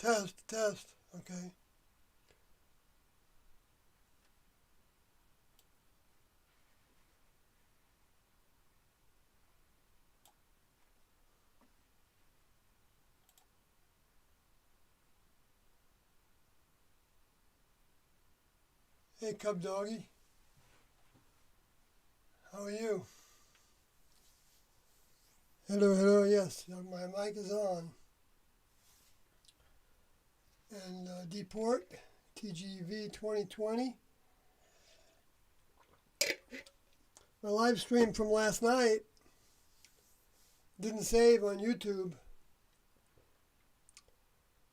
Test, test. Okay. Hey, Cub Doggy. How are you? Hello, hello. Yes, my mic is on. And Deport, TGV 2020. My live stream from last night didn't save on YouTube.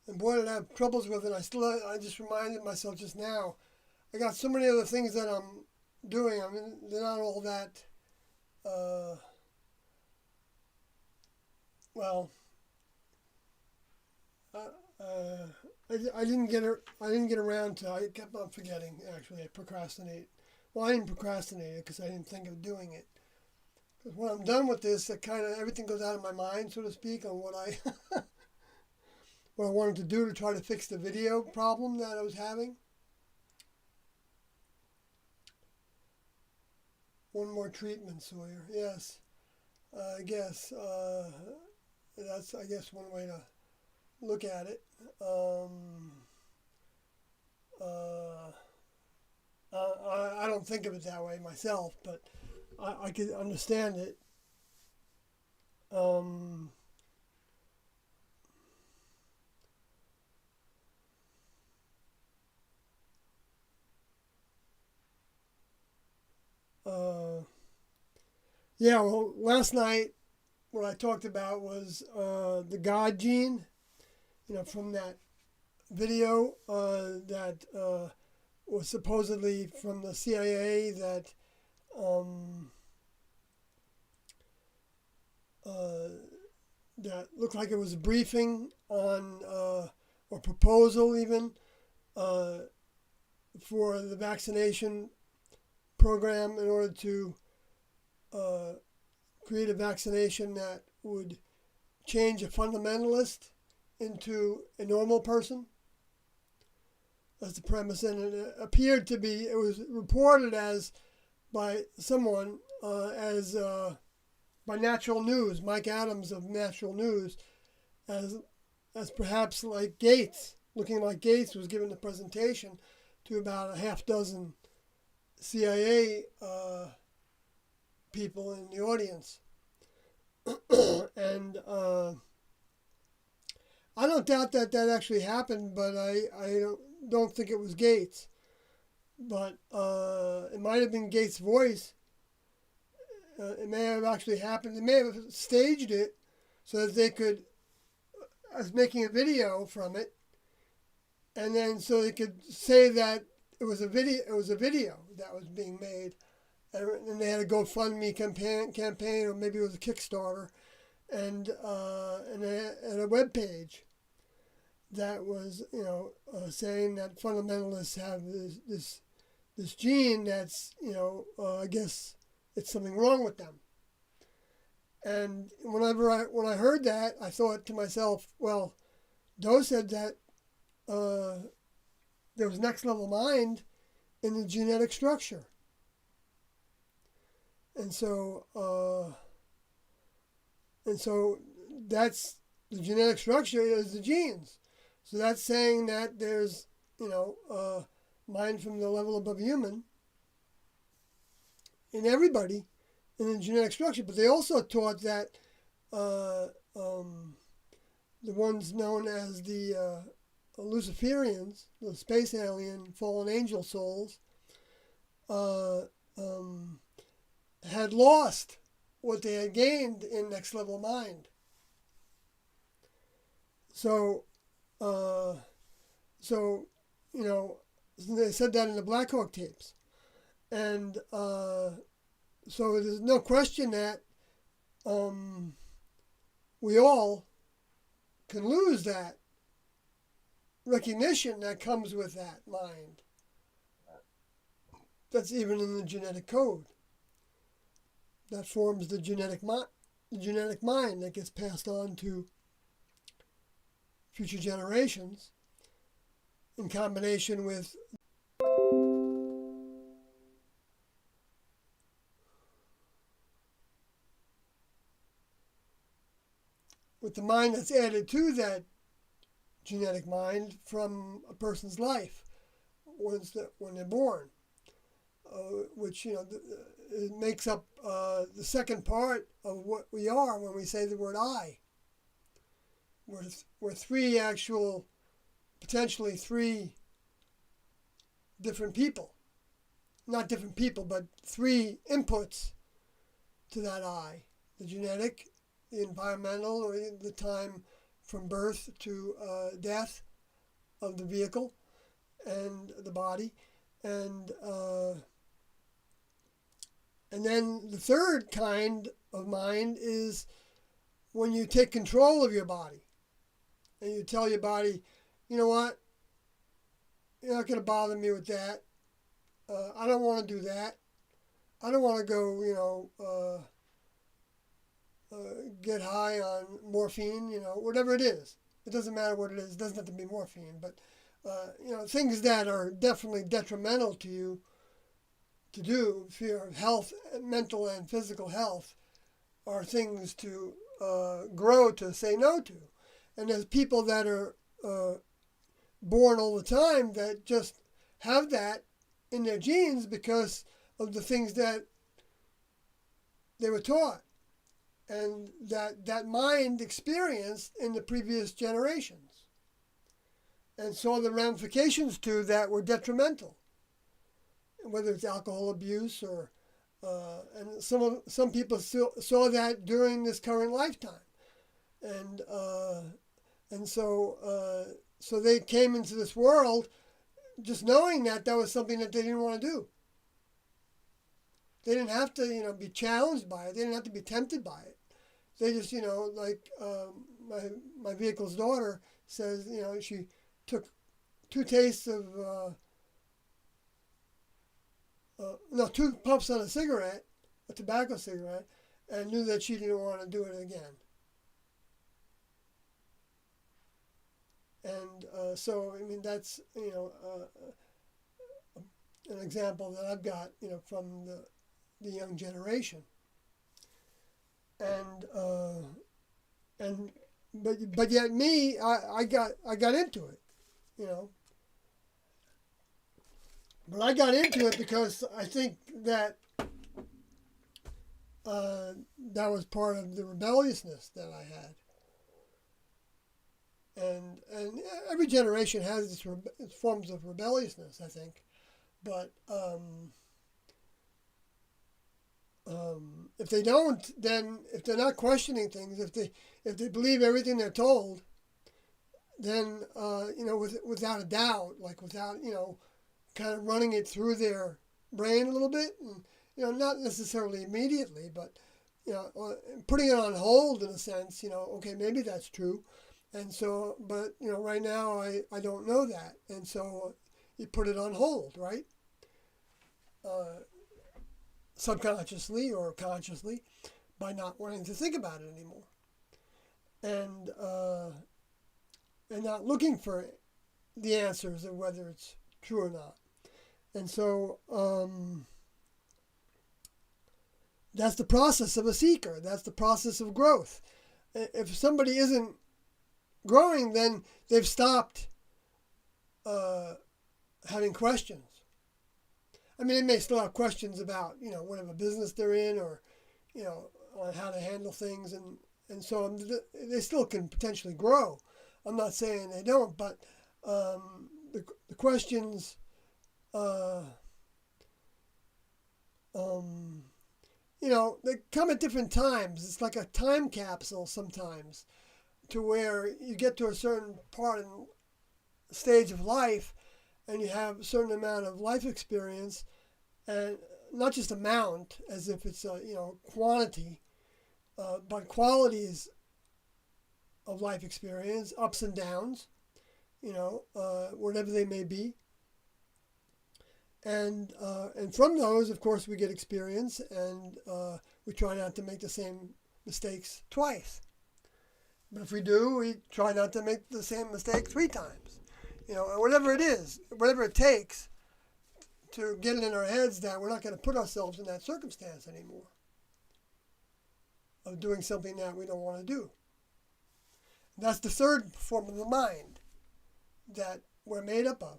And boy, did I have troubles with it. I just reminded myself just now. I got so many other things that I'm doing. I mean, they're not all that, uh, well, uh, uh, I didn't get around to. I kept on forgetting. Actually, I procrastinate. Well, I didn't procrastinate it because I didn't think of doing it. Because when I'm done with this, it kind of everything goes out of my mind, so to speak, on what I what I wanted to do to try to fix the video problem that I was having. One more treatment, Sawyer. Yes, I guess that's one way to look at it. Uh, I don't think of it that way myself, but I can understand it. Um, uh, yeah, well, last night what I talked about was the God gene, from that video that was supposedly from the CIA that um, uh, that looked like it was a briefing on or proposal even uh, for the vaccination program in order to uh, create a vaccination that would change a fundamentalist into a normal person. That's the premise, and it appeared to be. It was reported as by someone as by Natural News, Mike Adams of Natural News, as perhaps like Gates, looking like Gates was giving the presentation to about a half dozen CIA people in the audience, and I don't doubt that actually happened, but I don't think it was Gates. But it might have been Gates' voice. It may have actually happened. They may have staged it so that they could, as making a video from it, and then so they could say that it was a video. It was a video that was being made, and they had a GoFundMe campaign, or maybe it was a Kickstarter, and a web page that was saying that fundamentalists have this gene that's I guess it's something wrong with them. And when I heard that, I thought to myself, well, Doe said that there was next level mind in the genetic structure, and so that's the genetic structure is the genes. So that's saying that there's mind from the level above human in everybody in the genetic structure. But they also taught that the ones known as the Luciferians, the space alien fallen angel souls, had lost what they had gained in next level mind. So, they said that in the Black Hawk tapes, and so there's no question that we all can lose that recognition that comes with that mind. That's even in the genetic code. That forms the genetic mind that gets passed on to future generations in combination with the mind that's added to that genetic mind from a person's life when they're born, which it makes up the second part of what we are when we say the word I. We're potentially three different people. Not different people, but three inputs to that I. The genetic, the environmental, or the time from birth to death of the vehicle and the body. And then the third kind of mind is when you take control of your body and you tell your body, you know what, you're not going to bother me with that. I don't want to do that. I don't want to go, get high on morphine, whatever it is. It doesn't matter what it is. It doesn't have to be morphine, but, things that are definitely detrimental to you to do for your health, mental and physical health, are things to grow to say no to. And there's people that are born all the time that just have that in their genes because of the things that they were taught and that mind experienced in the previous generations, and saw the ramifications to that were detrimental, whether it's alcohol abuse or and some people still saw that during this current lifetime, and so they came into this world just knowing that was something that they didn't want to do. They didn't have to be challenged by it. They didn't have to be tempted by it. They just like my vehicle's daughter says, she took 2 tastes of 2 puffs on a cigarette, a tobacco cigarette, and knew that she didn't want to do it again. And so, that's, an example that I've got, from the young generation. But yet me, I got into it, But I got into it because I think that that was part of the rebelliousness that I had. And every generation has its forms of rebelliousness, I think. But if they don't, then if they're not questioning things, if they believe everything they're told, then without a doubt, like without kind of running it through their brain a little bit, and not necessarily immediately, but putting it on hold in a sense. Okay, maybe that's true. And so, but, right now I don't know that. And so you put it on hold, right? Subconsciously or consciously, by not wanting to think about it anymore. And not looking for the answers of whether it's true or not. And so that's the process of a seeker. That's the process of growth. If somebody isn't growing, then they've stopped having questions. They may still have questions about, whatever business they're in or, on how to handle things. And so they still can potentially grow. I'm not saying they don't, but the questions, they come at different times. It's like a time capsule sometimes, to where you get to a certain stage of life and you have a certain amount of life experience, and not just amount as if it's a quantity, but qualities of life experience, ups and downs, whatever they may be. And from those, of course, we get experience, and we try not to make the same mistakes twice. But if we do, we try not to make the same mistake 3 times. Whatever it is, whatever it takes to get it in our heads that we're not going to put ourselves in that circumstance anymore of doing something that we don't want to do. And that's the third form of the mind that we're made up of.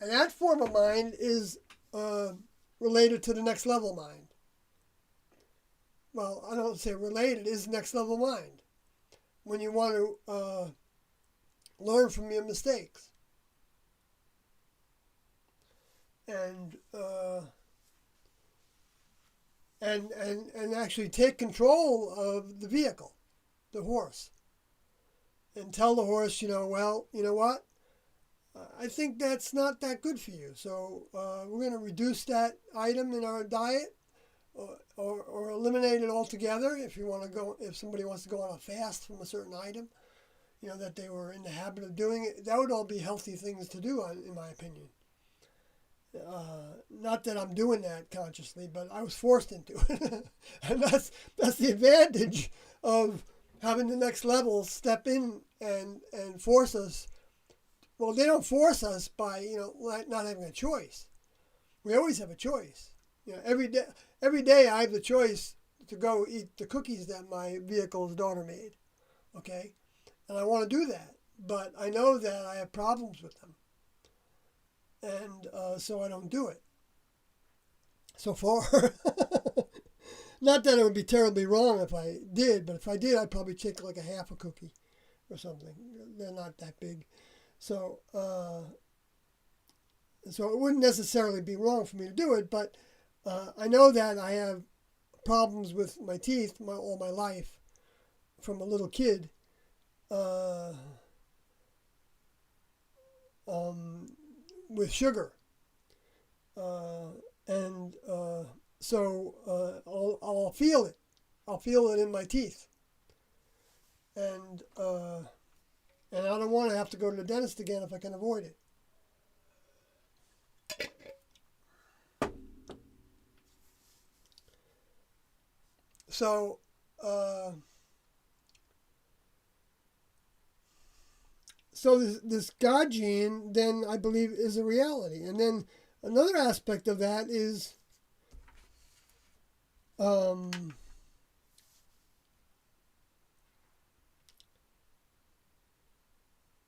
And that form of mind is related to the next level mind. Well, I don't say related, is next level mind. When you want to learn from your mistakes. And actually take control of the vehicle, the horse. And tell the horse, well, you know what? I think that's not that good for you. So we're going to reduce that item in our diet or eliminate it altogether if somebody wants to go on a fast from a certain item, that they were in the habit of doing it. That would all be healthy things to do, in my opinion. Not that I'm doing that consciously, but I was forced into it. And that's the advantage of having the next level step in and force us. Well, they don't force us by, not having a choice. We always have a choice. Every day I have the choice to go eat the cookies that my vehicle's daughter made. Okay? And I want to do that. But I know that I have problems with them. And so I don't do it. So far. Not that it would be terribly wrong if I did, but if I did, I'd probably take like a half a cookie or something. They're not that big. So it wouldn't necessarily be wrong for me to do it, but I know that I have problems with my teeth all my life from a little kid. With sugar. So I'll feel it. I'll feel it in my teeth. And I don't want to have to go to the dentist again if I can avoid it. So, this God gene, then I believe, is a reality. And then another aspect of that is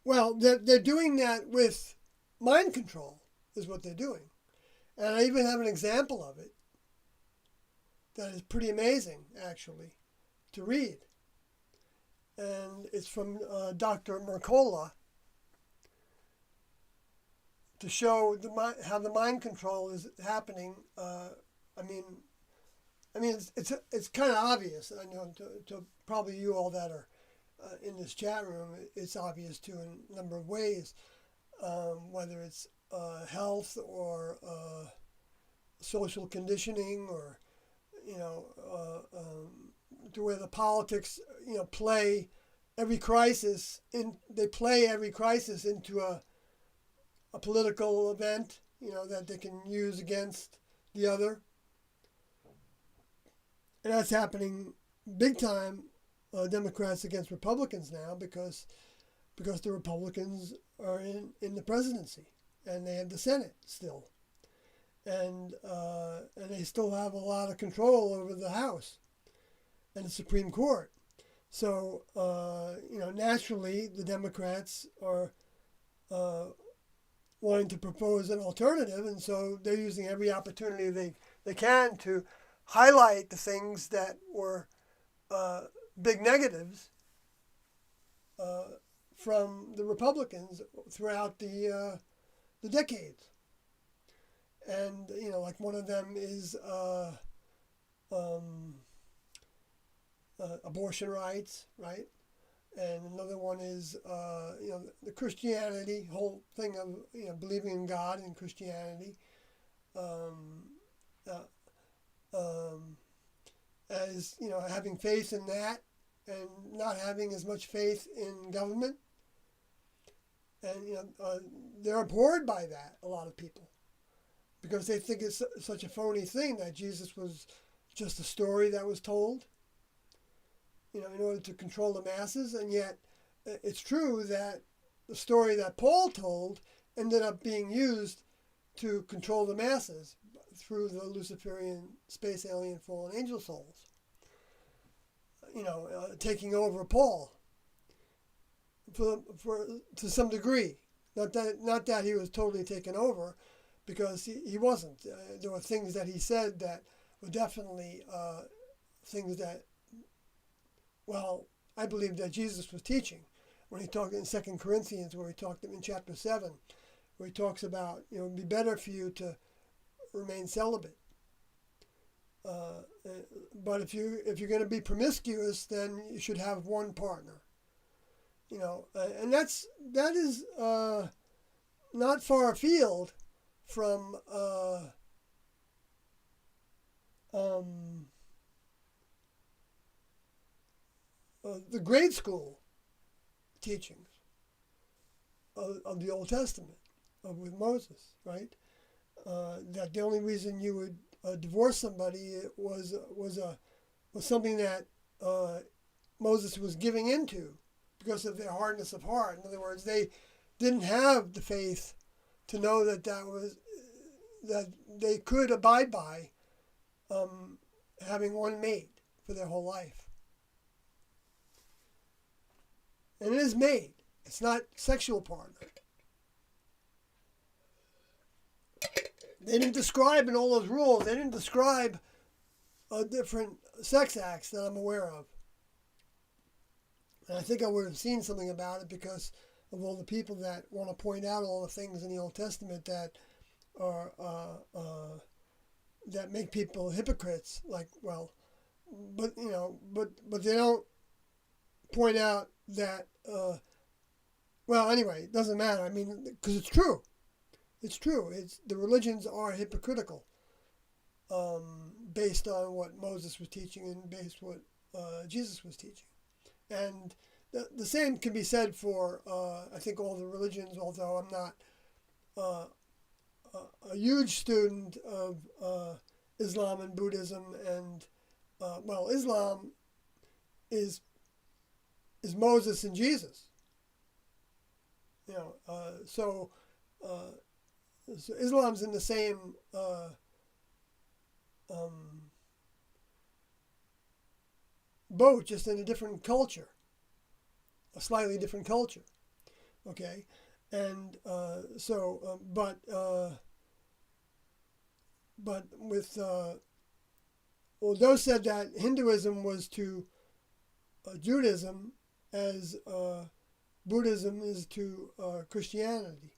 well, they're doing that with mind control, is what they're doing. And I even have an example of it that is pretty amazing, actually, to read. And it's from Dr. Mercola to show how the mind control is happening. It's kind of obvious. I know to probably you all that are in this chat room, it's obvious too in a number of ways, whether it's health or social conditioning or to where the politics play every crisis into a political event that they can use against the other. And that's happening big time, Democrats against Republicans now because the Republicans are in the presidency and they have the Senate still. And they still have a lot of control over the House and the Supreme Court. So, naturally, the Democrats are wanting to propose an alternative, and so they're using every opportunity they can to highlight the things that were big negatives from the Republicans throughout the decades. And, like one of them is abortion rights, right? And another one is, the Christianity, whole thing of, believing in God and Christianity. As, having faith in that and not having as much faith in government. And, they're abhorred by that, a lot of people. Because they think it's such a phony thing that Jesus was just a story that was told. in order to control the masses. And yet, it's true that the story that Paul told ended up being used to control the masses through the Luciferian space alien fallen angel souls. Taking over Paul for to some degree. Not that he was totally taken over, because he wasn't. There were things that he said that were definitely things that, well, I believe that Jesus was teaching when he talked in 2 Corinthians, where he talked in chapter 7, where he talks about, it'd be better for you to remain celibate. But if you're going to be promiscuous, then you should have one partner. And that is not far afield from the grade school teachings of the Old Testament with Moses, right? That the only reason you would divorce somebody was something that Moses was giving into because of their hardness of heart. In other words, they didn't have the faith to know that they could abide by having one mate for their whole life. And it is mate. It's not sexual partner. They didn't describe in all those rules, they didn't describe different sex acts that I'm aware of. And I think I would have seen something about it because of all the people that want to point out all the things in the Old Testament that are that make people hypocrites. Like, well, but they don't point out that. Well, anyway, it doesn't matter. I mean, because it's true. It's true. The religions are hypocritical, based on what Moses was teaching and based on what Jesus was teaching. And the same can be said for, I think, all the religions, although I'm not a huge student of Islam and Buddhism. And, Islam is Moses and Jesus. So Islam's in the same boat, just in a different culture, a slightly different culture. Okay, and but with those said that Hinduism was to Judaism as Buddhism is to Christianity,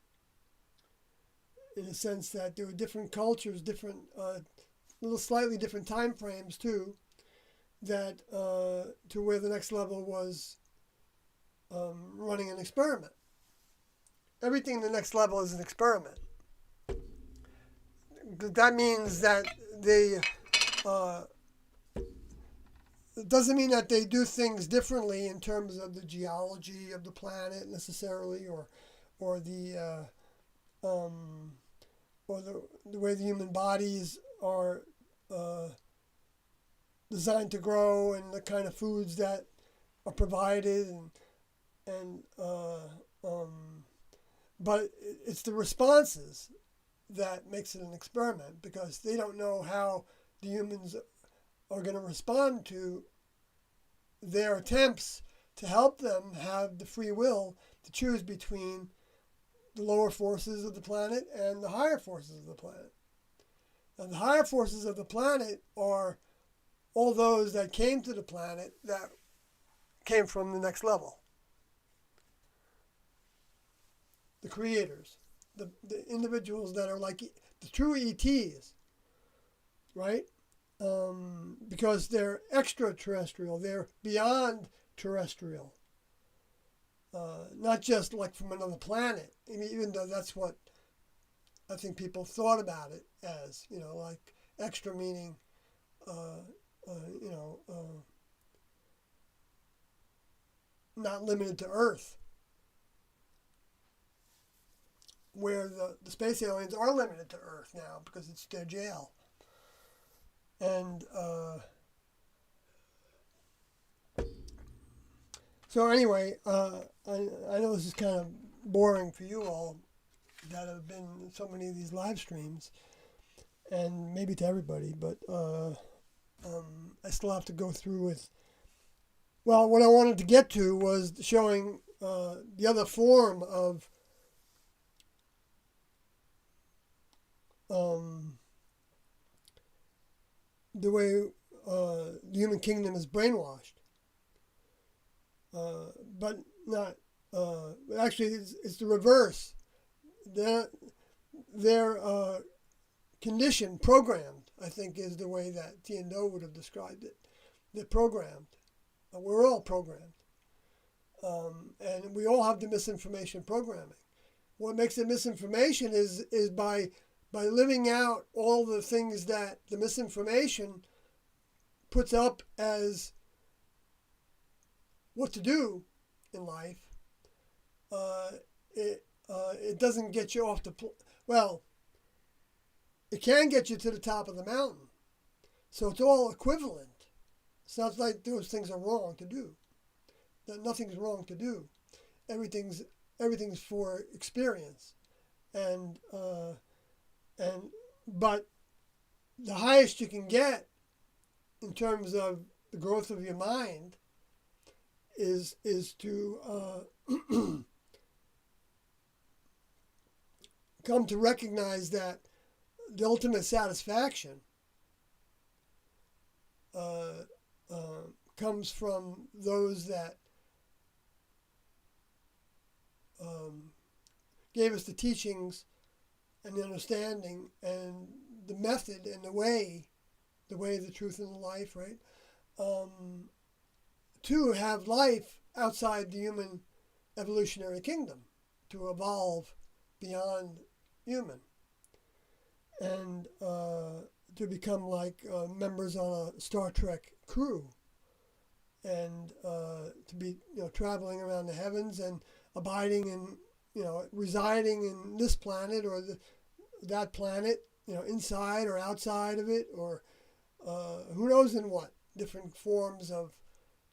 in a sense that there were different cultures, different little slightly different time frames too, that to where the next level was running an experiment. Everything in the next level is an experiment. That means that they it doesn't mean that they do things differently in terms of the geology of the planet necessarily, or the way the human bodies are designed to grow, and the kind of foods that are provided, but it's the responses that makes it an experiment, because they don't know how the humans are going to respond to their attempts to help them have the free will to choose between the lower forces of the planet and the higher forces of the planet. And the higher forces of the planet are all those that came to the planet that came from the next level. The creators, the individuals that are like the true ETs, right? Because they're extraterrestrial, they're beyond terrestrial. Not just like from another planet, I mean, even though that's what I think people thought about it as, like extra meaning, not limited to Earth, where the space aliens are limited to Earth now because it's their jail. And So anyway, I know this is kind of boring for you all that have been in so many of these live streams, and maybe to everybody, but I still have to go through with. Well, what I wanted to get to was showing the other form of the way the human kingdom is brainwashed. But not, actually, it's the reverse. They're conditioned, programmed, I think is the way that Tiendo would have described it. They're programmed. We're all programmed. And we all have the misinformation programming. What makes it misinformation is by living out all the things that the misinformation puts up as what to do in life. It doesn't get you off the well. It can get you to the top of the mountain, so it's all equivalent. It's not like those things are wrong to do. That nothing's wrong to do. Everything's for experience, but the highest you can get in terms of the growth of your mind is to come to recognize that the ultimate satisfaction comes from those that gave us the teachings and the understanding and the method and the way, the truth, and the life, right? To have life outside the human evolutionary kingdom, to evolve beyond human, and to become like members on a Star Trek crew, and to be traveling around the heavens and abiding in residing in this planet or that planet, inside or outside of it, or who knows in what different forms of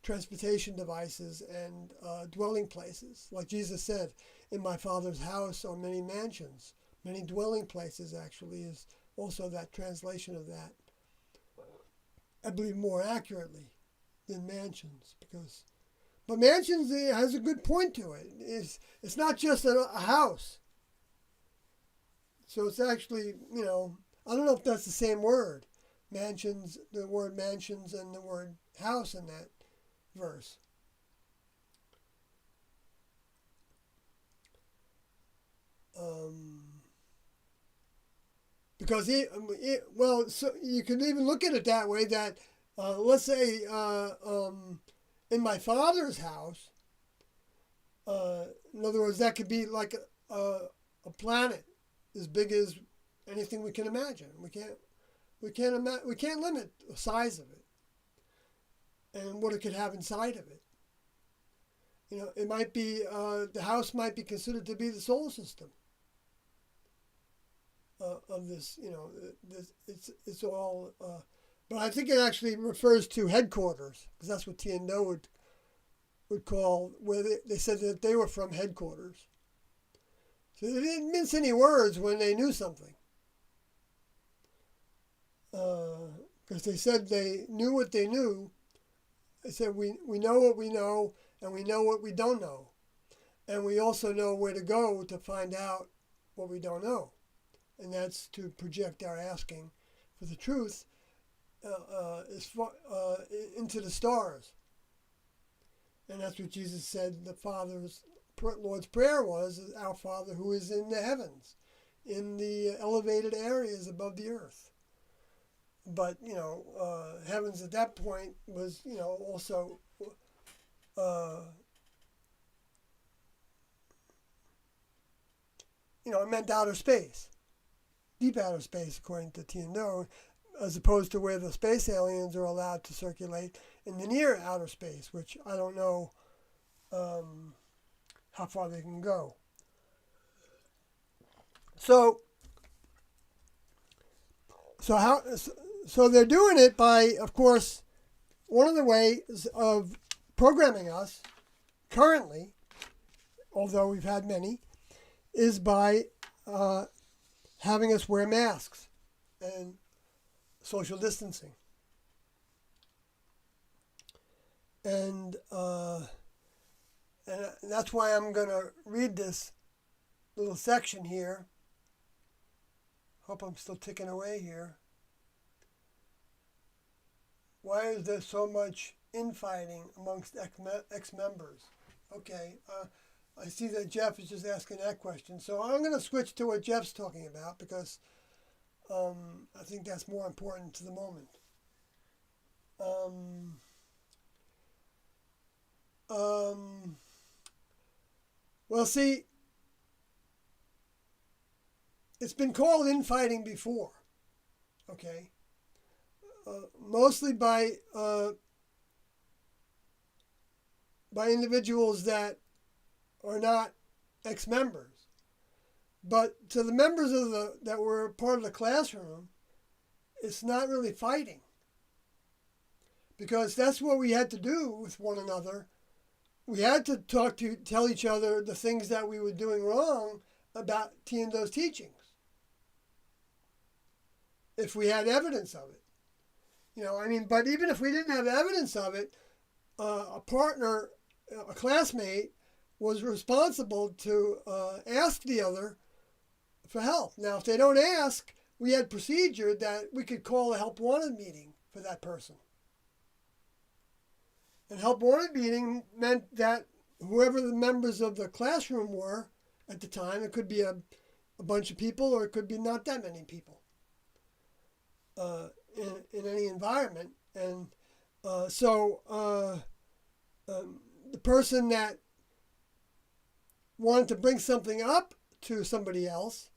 transportation devices and dwelling places. Like Jesus said, in my Father's house are many mansions. Many dwelling places actually is also that translation of that. I believe more accurately than mansions, but mansions has a good point to it. It's not just a house. So it's actually, I don't know if that's the same word. Mansions, the word mansions and the word house in that verse. Because so you can even look at it that way, that let's say in my Father's house, in other words, that could be like a planet as big as anything we can imagine. We can't limit the size of it and what it could have inside of it. It might be the house might be considered to be the solar system of this. It's all. But I think it actually refers to headquarters, because that's what Tiendo would call, where they said that they were from headquarters. So they didn't mince any words when they knew something. Because they said they knew what they knew. They said, we know what we know, and we know what we don't know. And we also know where to go to find out what we don't know. And that's to project our asking for the truth into the stars. And that's what Jesus said the Lord's Prayer was, our Father who is in the heavens, in the elevated areas above the earth. But, heavens at that point was, also it meant outer space, deep outer space, according to Tiendo, as opposed to where the space aliens are allowed to circulate in the near outer space, which I don't know how far they can go. So they're doing it by, of course, one of the ways of programming us currently, although we've had many, is by having us wear masks and social distancing. And that's why I'm going to read this little section here. Hope I'm still ticking away here. Why is there so much infighting amongst ex-members? Okay, I see that Jeff is just asking that question. So I'm going to switch to what Jeff's talking about because I think that's more important to the moment. Well, see, it's been called infighting before, okay? Mostly by individuals that are not ex-members. But to the members of that were part of the classroom, it's not really fighting. Because that's what we had to do with one another. We had to tell each other the things that we were doing wrong about Tiendo's teachings. If we had evidence of it. But even if we didn't have evidence of it, a partner, a classmate, was responsible to ask the other for help. Now, if they don't ask, we had procedure that we could call a help wanted meeting for that person. And help wanted meeting meant that whoever the members of the classroom were at the time, it could be a bunch of people or it could be not that many people in any environment. And the person that wanted to bring something up to somebody else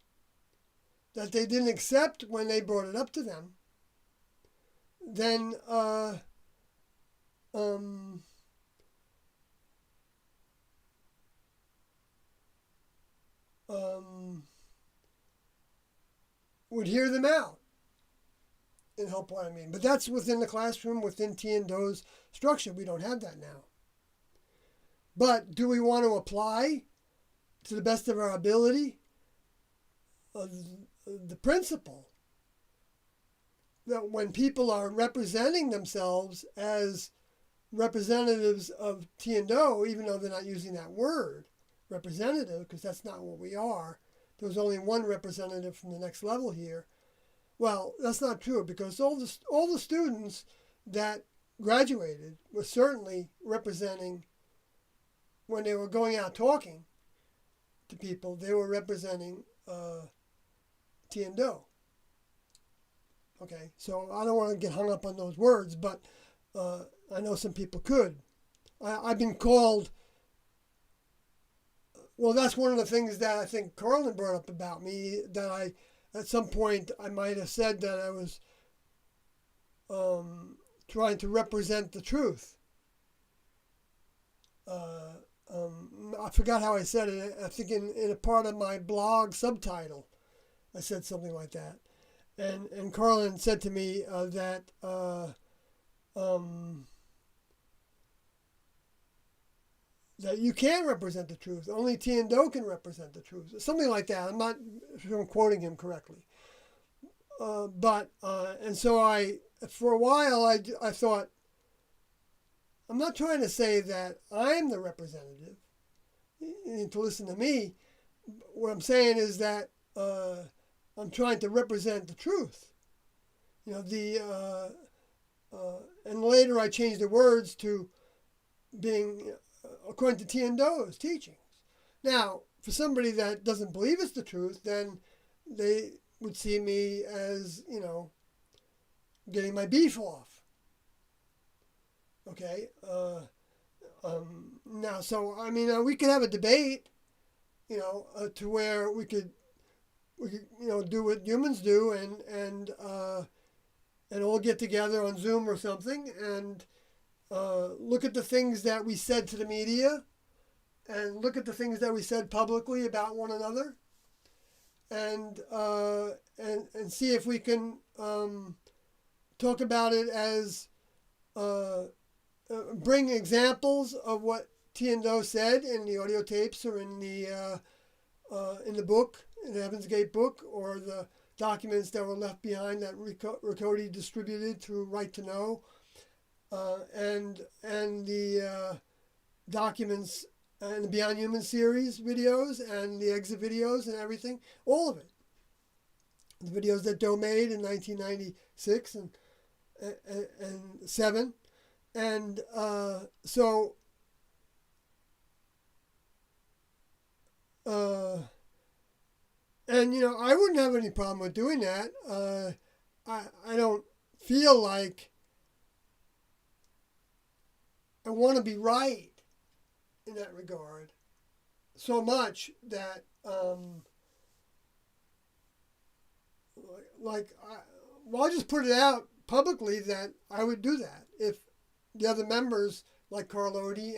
that they didn't accept when they brought it up to them, then would hear them out and help what I mean. But that's within the classroom, within Tiendo's structure. We don't have that now. But do we want to apply to the best of our ability the principle that when people are representing themselves as representatives of Tiendo, even though they're not using that word, representative, because that's not what we are. There was only one representative from the next level here. Well, that's not true because all the students that graduated were certainly representing, when they were going out talking to people, they were representing Tiendo. Okay, so I don't want to get hung up on those words, but I know some people could. I've been called, well, that's one of the things that I think Carlin brought up about me, that at some point I might have said that I was trying to represent the truth. I forgot how I said it. I think in a part of my blog subtitle, I said something like that. And Carlin said to me that you can't represent the truth. Only Tiendo can represent the truth. Something like that. I'm not sure I'm quoting him correctly. And so for a while, I thought, I'm not trying to say that I'm the representative. You need to listen to me. What I'm saying is that I'm trying to represent the truth. And later I changed the words to being according to Tiendo's teachings. Now, for somebody that doesn't believe it's the truth, then they would see me as, getting my beef off. Okay? Now, so, we could have a debate, to where we could do what humans do and all get together on Zoom or something and look at the things that we said to the media and look at the things that we said publicly about one another and see if we can talk about it as bring examples of what Tiendo said in the audio tapes or in the book, in the Heaven's Gate book, or the documents that were left behind that Riccoti distributed through Right to Know, and the documents and the Beyond Human series videos and the exit videos and everything, all of it. The videos that Doe made in 1996 and 7. And and I wouldn't have any problem with doing that. I don't feel like I want to be right in that regard so much that I'll just put it out publicly that I would do that if the other members like Carl Odie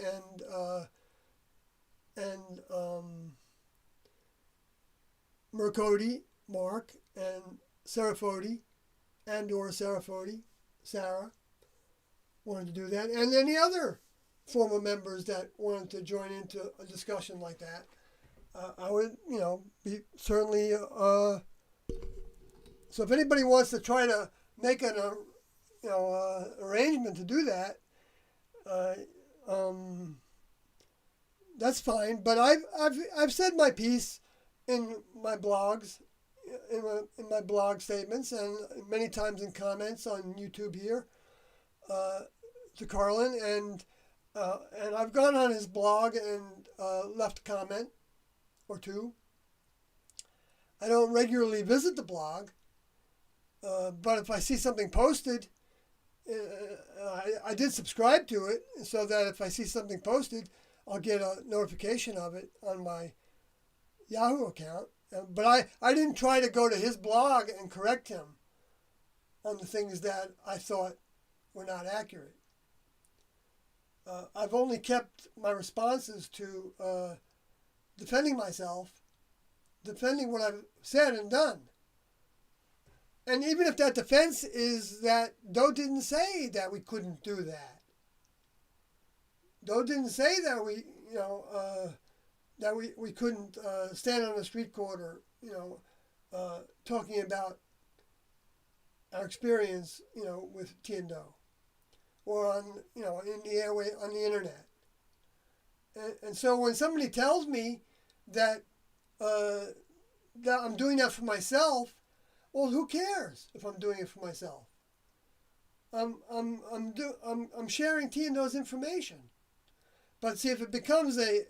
and Mercoti, Mark, and Serafodi, or Serafodi, Sarah, wanted to do that, and any other former members that wanted to join into a discussion like that. I would, be certainly. So if anybody wants to try to make an, arrangement to do that, that's fine. But I've said my piece in my blogs, in my blog statements, and many times in comments on YouTube here to Carlin, and I've gone on his blog and left a comment or two. I don't regularly visit the blog, but if I see something posted, I did subscribe to it so that if I see something posted, I'll get a notification of it on my Yahoo account. But I didn't try to go to his blog and correct him on the things that I thought were not accurate. I've only kept my responses to defending myself, defending what I've said and done. And even if that defense is that Doe didn't say that we couldn't do that. Doe didn't say that we couldn't stand on a street corner, talking about our experience, with Tiendo, or on, in the airway, on the internet. And so when somebody tells me that I'm doing that for myself, well, who cares if I'm doing it for myself? I'm sharing Tiendo's information. But see, if it becomes an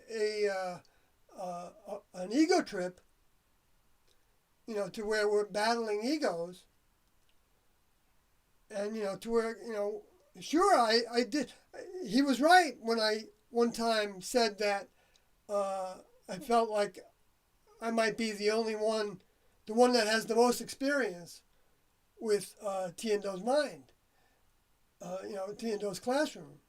ego trip, to where we're battling egos, and to where sure, I did. He was right when I one time said that I felt like I might be the only one, the one that has the most experience with Tiendo's mind, Tiendo's classroom.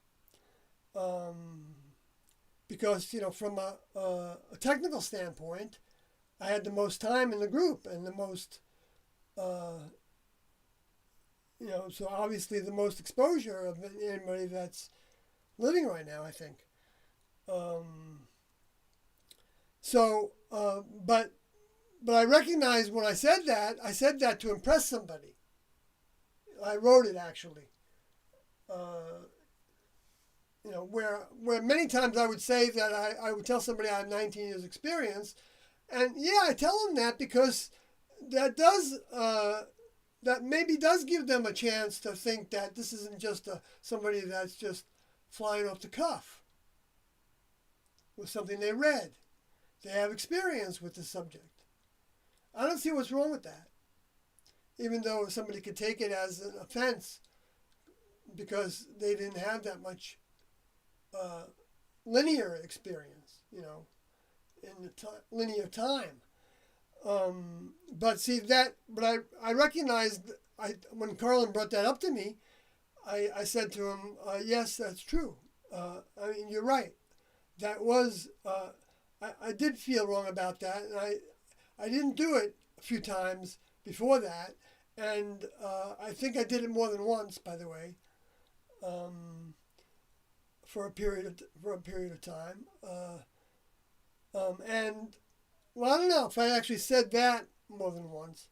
Because, from a technical standpoint, I had the most time in the group and the most, so obviously the most exposure of anybody that's living right now, I think. But I recognize when I said that to impress somebody. I wrote it actually. Where many times I would say that I would tell somebody I have 19 years experience, and yeah, I tell them that because that maybe does give them a chance to think that this isn't just somebody that's just flying off the cuff with something they read. They have experience with the subject. I don't see what's wrong with that, even though somebody could take it as an offense because they didn't have that much linear experience, in the linear time. But I recognized, when Carlin brought that up to me, I said to him, yes, that's true. You're right. That was, I did feel wrong about that, and I didn't do it a few times before that, and I think I did it more than once, by the way. for a period of time. And well, I don't know if I actually said that more than once,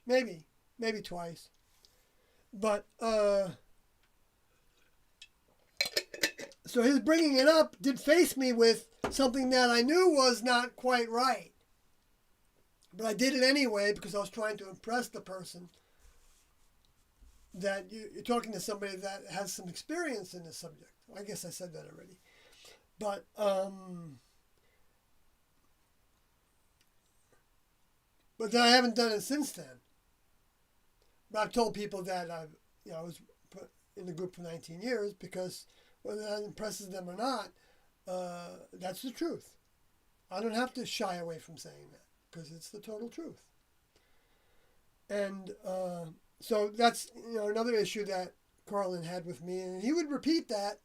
maybe twice, but so his bringing it up did face me with something that I knew was not quite right, but I did it anyway because I was trying to impress the person that you're talking to somebody that has some experience in this subject. I guess I said that already, but then I haven't done it since then. But I've told people that I was put in the group for 19 years because whether that impresses them or not, that's the truth. I don't have to shy away from saying that because it's the total truth. And so that's another issue that Carlin had with me, and he would repeat that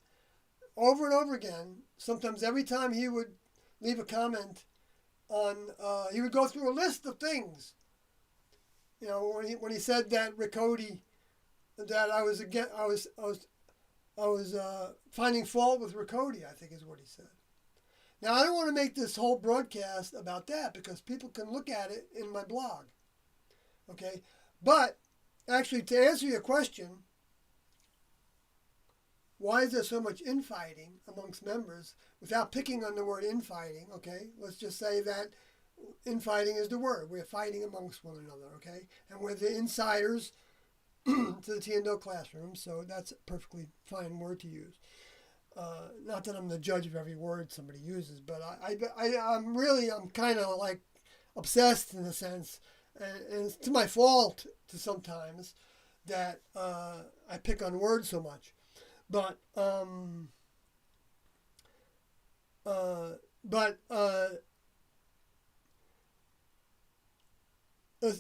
over and over again. Sometimes every time he would leave a comment on, he would go through a list of things. When he said that Rick Cody, that I was finding fault with Rick Cody, I think is what he said. Now I don't want to make this whole broadcast about that because people can look at it in my blog. Okay, but actually to answer your question, why is there so much infighting amongst members without picking on the word infighting? Okay, let's just say that infighting is the word. We're fighting amongst one another, okay? And we're the insiders to the Tiendo classroom, so that's a perfectly fine word to use. Not that I'm the judge of every word somebody uses, but I'm kind of like obsessed in a sense, and it's to my fault to sometimes that I pick on words so much. But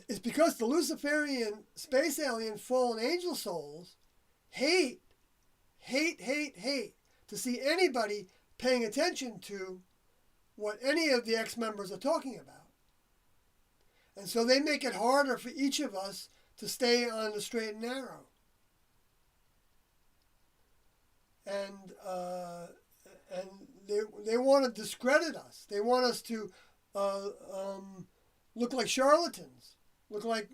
it's because the Luciferian space alien fallen angel souls hate to see anybody paying attention to what any of the ex-members are talking about. And so they make it harder for each of us to stay on the straight and narrow. And they want to discredit us. They want us to look like charlatans, look like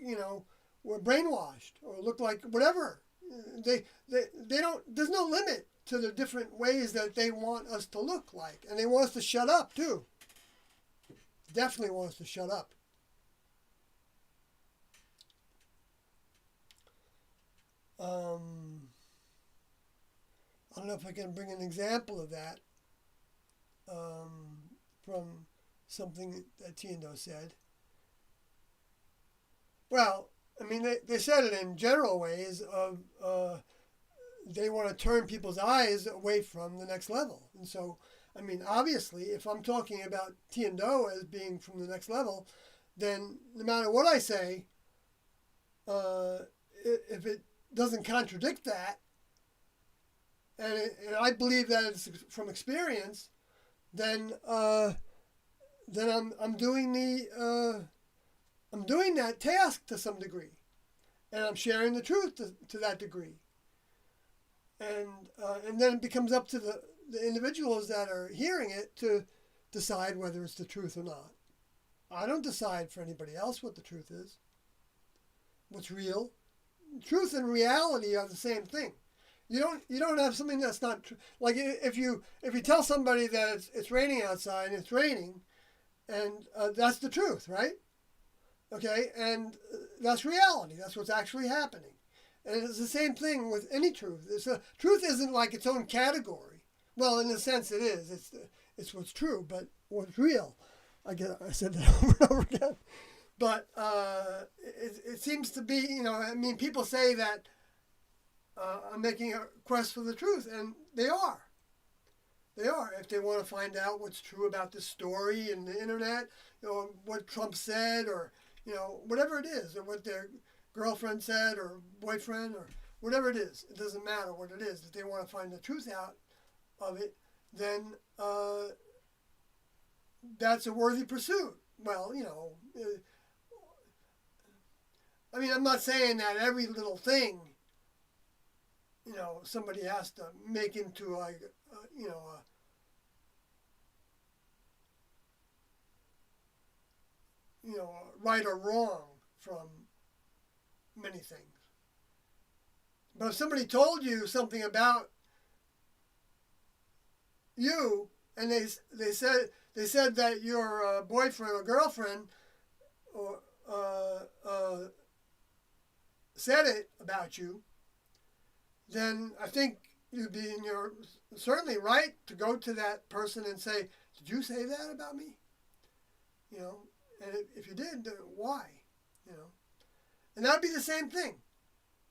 we're brainwashed, or look like whatever. They don't. There's no limit to the different ways that they want us to look like, and they want us to shut up too. Definitely want us to shut up. I don't know if I can bring an example of that from something that Tiendo said. Well, I mean, they said it in general ways of they want to turn people's eyes away from the next level. And so, I mean, obviously, if I'm talking about Tiendo as being from the next level, then no matter what I say, if it doesn't contradict that, and I believe that it's from experience, then I'm doing I'm doing that task to some degree, and I'm sharing the truth to that degree, and then it becomes up to the individuals that are hearing it to decide whether it's the truth or not. I don't decide for anybody else what the truth is. What's real? Truth and reality are the same thing. You don't have something that's not true. Like if you tell somebody that it's raining outside and it's raining, and that's the truth, right? Okay, and that's reality. That's what's actually happening. And it's the same thing with any truth. Truth isn't like its own category. Well, in a sense, it is. It's what's true, but what's real. I said that over and over again. But it seems to be, I mean, people say that I'm making a quest for the truth, and they are. They are. If they want to find out what's true about this story and the internet, what Trump said, or whatever it is, or what their girlfriend said, or boyfriend, or whatever it is, it doesn't matter what it is. If they want to find the truth out of it, then that's a worthy pursuit. Well, I mean, I'm not saying that every little thing, somebody has to make into right or wrong from many things. But if somebody told you something about you, and they said that your boyfriend or girlfriend or said it about you, then I think you'd be in your certainly right to go to that person and say, "Did you say that about me?" And if you did, then why? And that would be the same thing.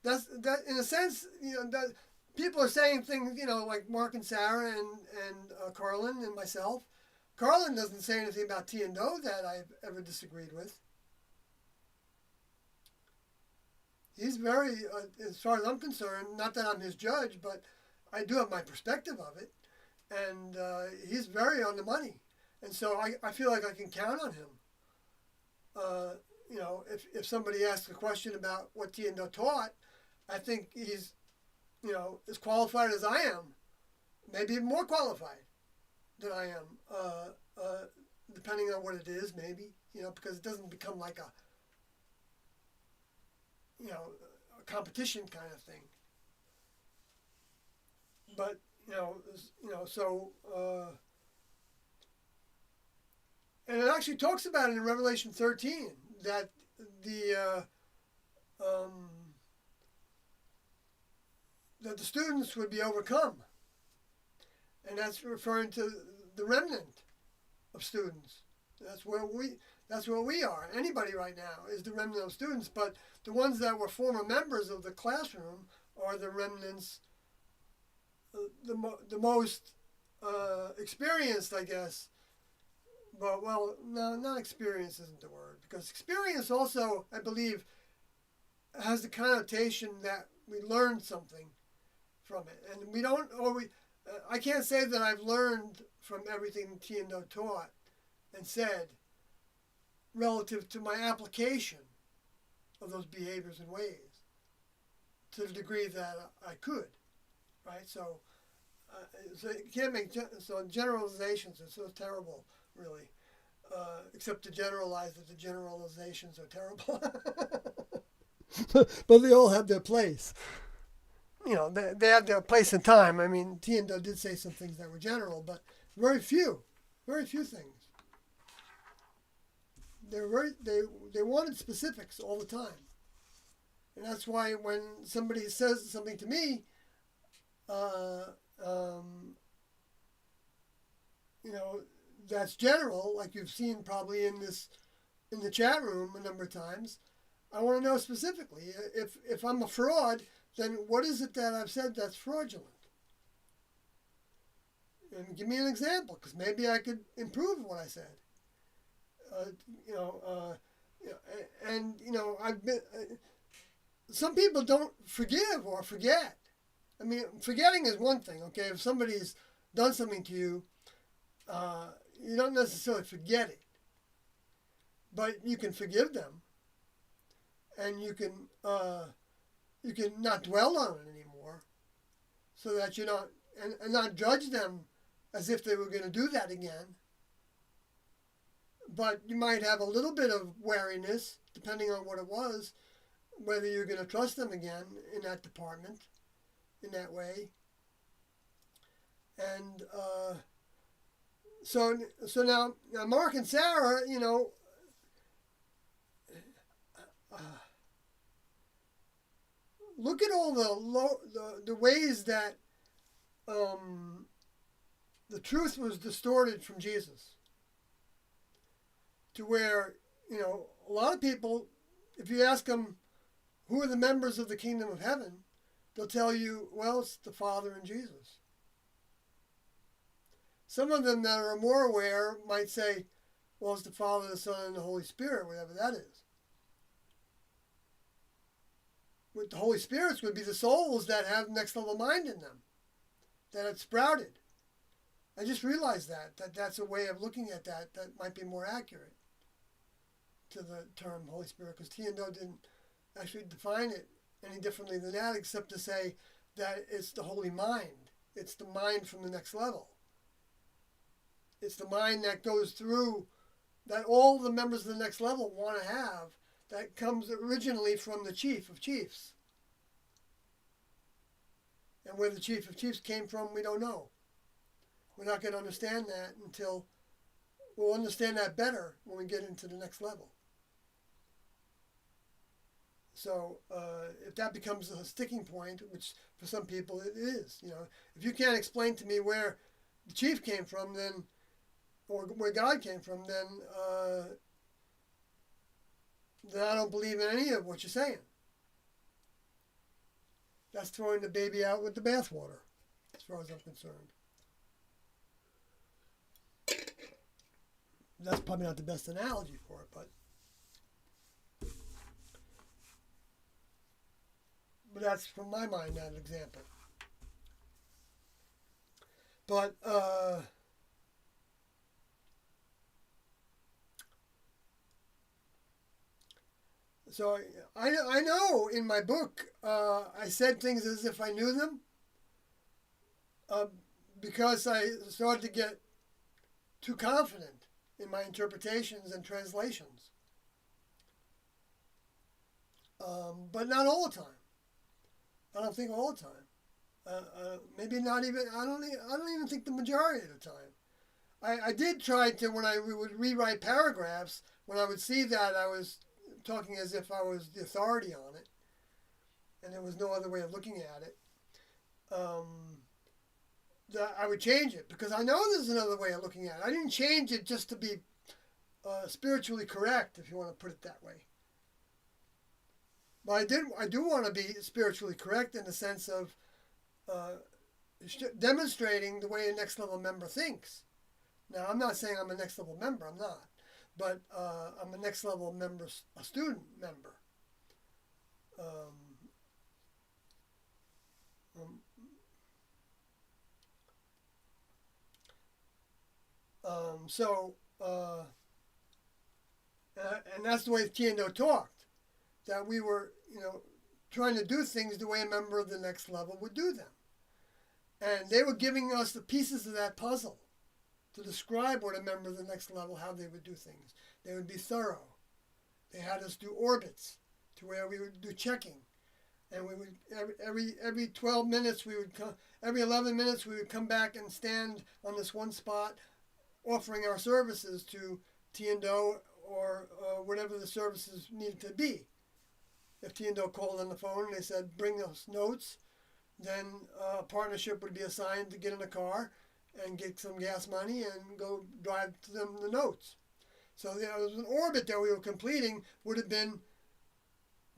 That in a sense, that people are saying things, like Mark and Sarah and Carlin and myself. Carlin doesn't say anything about T and Do that I've ever disagreed with. He's very, as far as I'm concerned, not that I'm his judge, but I do have my perspective of it, and he's very on the money, and so I feel like I can count on him. If somebody asks a question about what T and Do taught, I think he's, as qualified as I am, maybe even more qualified than I am, depending on what it is, maybe, because it doesn't become like a competition kind of thing. But so and it actually talks about it in Revelation 13 that that the students would be overcome, and that's referring to the remnant of students. That's where we are. Anybody right now is the remnant of students, but the ones that were former members of the classroom are the remnants, the most experienced, I guess. But, well, no, not experience isn't the word, because experience also, I believe, has the connotation that we learned something from it. And we don't always, I can't say that I've learned from everything T and Do taught and said relative to my application of those behaviors and ways to the degree that I could, right? So you can't make generalizations are so terrible, really, except to generalize that the generalizations are terrible. But they all have their place. They have their place in time. I mean, T and Do did say some things that were general, but very few things. They wanted specifics all the time, and that's why when somebody says something to me, that's general, like you've seen probably in the chat room a number of times. I want to know specifically if I'm a fraud, then what is it that I've said that's fraudulent? And give me an example, because maybe I could improve what I said. I've been. Some people don't forgive or forget. I mean, forgetting is one thing. Okay, if somebody's done something to you, you don't necessarily forget it, but you can forgive them, and you can not dwell on it anymore, so that you're not and not judge them as if they were going to do that again. But you might have a little bit of wariness, depending on what it was, whether you're going to trust them again in that department, in that way. And so now Mark and Sarah, look at all the ways that the truth was distorted from Jesus. To where, a lot of people, if you ask them, who are the members of the kingdom of heaven, they'll tell you, well, it's the Father and Jesus. Some of them that are more aware might say, well, it's the Father, the Son, and the Holy Spirit, whatever that is. With the Holy Spirits would be the souls that have next level mind in them, that had sprouted. I just realized that's a way of looking at that might be more accurate to the term Holy Spirit, because T and Do didn't actually define it any differently than that, except to say that it's the holy mind It's the mind from the next level. It's the mind that goes through, that all the members of the next level want to have, that comes originally from the Chief of Chiefs. And where the Chief of Chiefs came from, we don't know. We're not going to understand that until we'll understand that better when we get into the next level. So if that becomes a sticking point, which for some people it is, if you can't explain to me where the chief came from, then, or where God came from, then I don't believe in any of what you're saying. That's throwing the baby out with the bathwater, as far as I'm concerned. That's probably not the best analogy for it, but that's from my mind, that example. But so I know in my book I said things as if I knew them because I started to get too confident in my interpretations and translations. But not all the time. I don't think all the time. Maybe not even. I don't even think the majority of the time. I did try to, when we would rewrite paragraphs, when I would see that I was talking as if I was the authority on it, and there was no other way of looking at it. That I would change it because I know there's another way of looking at it. I didn't change it just to be spiritually correct, if you want to put it that way. But I do want to be spiritually correct in the sense of demonstrating the way a next level member thinks. Now, I'm not saying I'm a next level member. I'm not, but I'm a next level member, a student member. And that's the way Tiendo talked, that we were, trying to do things the way a member of the next level would do them. And they were giving us the pieces of that puzzle to describe what a member of the next level, how they would do things. They would be thorough. They had us do orbits to where we would do checking. And we would, every 12 minutes, every 11 minutes, we would come back and stand on this one spot offering our services to Tiendo or whatever the services needed to be. If Tiendo called on the phone and they said, bring us notes, then a partnership would be assigned to get in a car and get some gas money and go drive to them the notes. So there was an orbit that we were completing would have been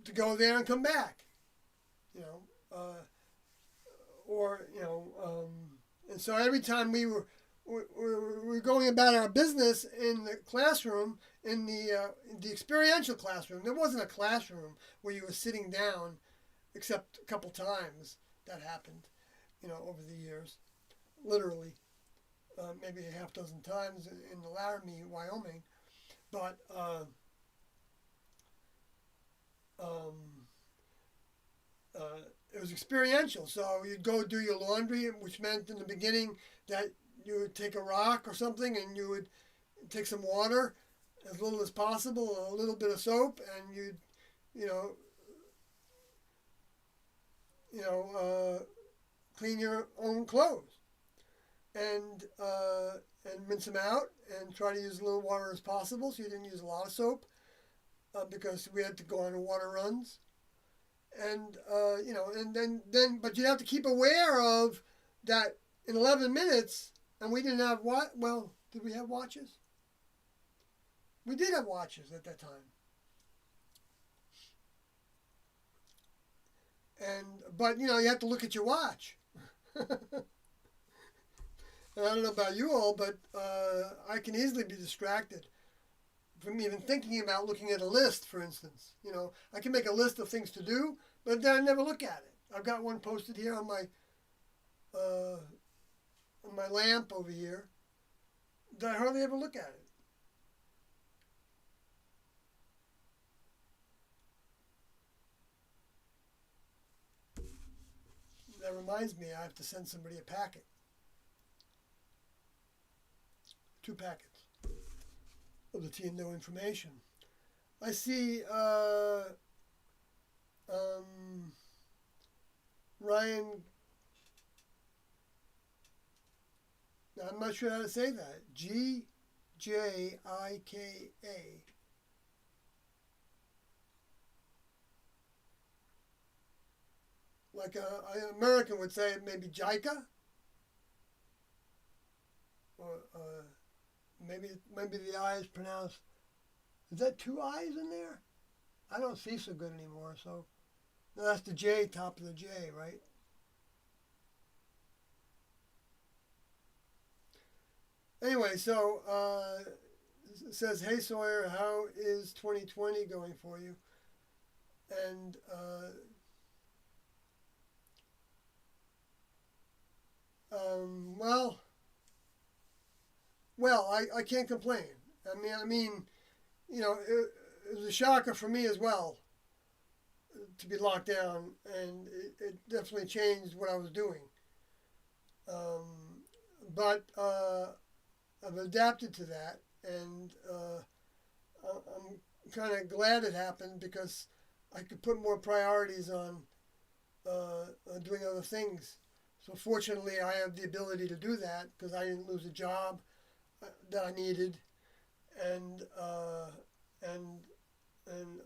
to go there and come back, and so every time we were going about our business in the classroom, in the experiential classroom. There wasn't a classroom where you were sitting down, except a couple times that happened, over the years, literally, maybe a half dozen times in the Laramie, Wyoming, but it was experiential. So you'd go do your laundry, which meant in the beginning that you would take a rock or something and you would take some water, as little as possible, a little bit of soap, and you'd, clean your own clothes and rinse them out and try to use as little water as possible. So you didn't use a lot of soap because we had to go on water runs. And, and then, but you have to keep aware of that in 11 minutes, and we didn't have did we have watches? We did have watches at that time. But you have to look at your watch. And I don't know about you all, but I can easily be distracted from even thinking about looking at a list, for instance. I can make a list of things to do, but then I never look at it. I've got one posted here on my lamp over here that I hardly ever look at it. that reminds me, I have to send somebody a packet. 2 packets of the TNO information. I see Ryan, I'm not sure how to say that, Gjika. Like an American would say, maybe JICA, or maybe the I is pronounced. Is that 2 I's in there? I don't see so good anymore. So no, that's the J, top of the J, right? Anyway, so it says, "Hey Sawyer, how is 2020 going for you?" And well, I can't complain. I mean, it was a shocker for me as well to be locked down, and it definitely changed what I was doing. But I've adapted to that, and I'm kind of glad it happened because I could put more priorities on doing other things. So fortunately, I have the ability to do that because I didn't lose a job that I needed, and and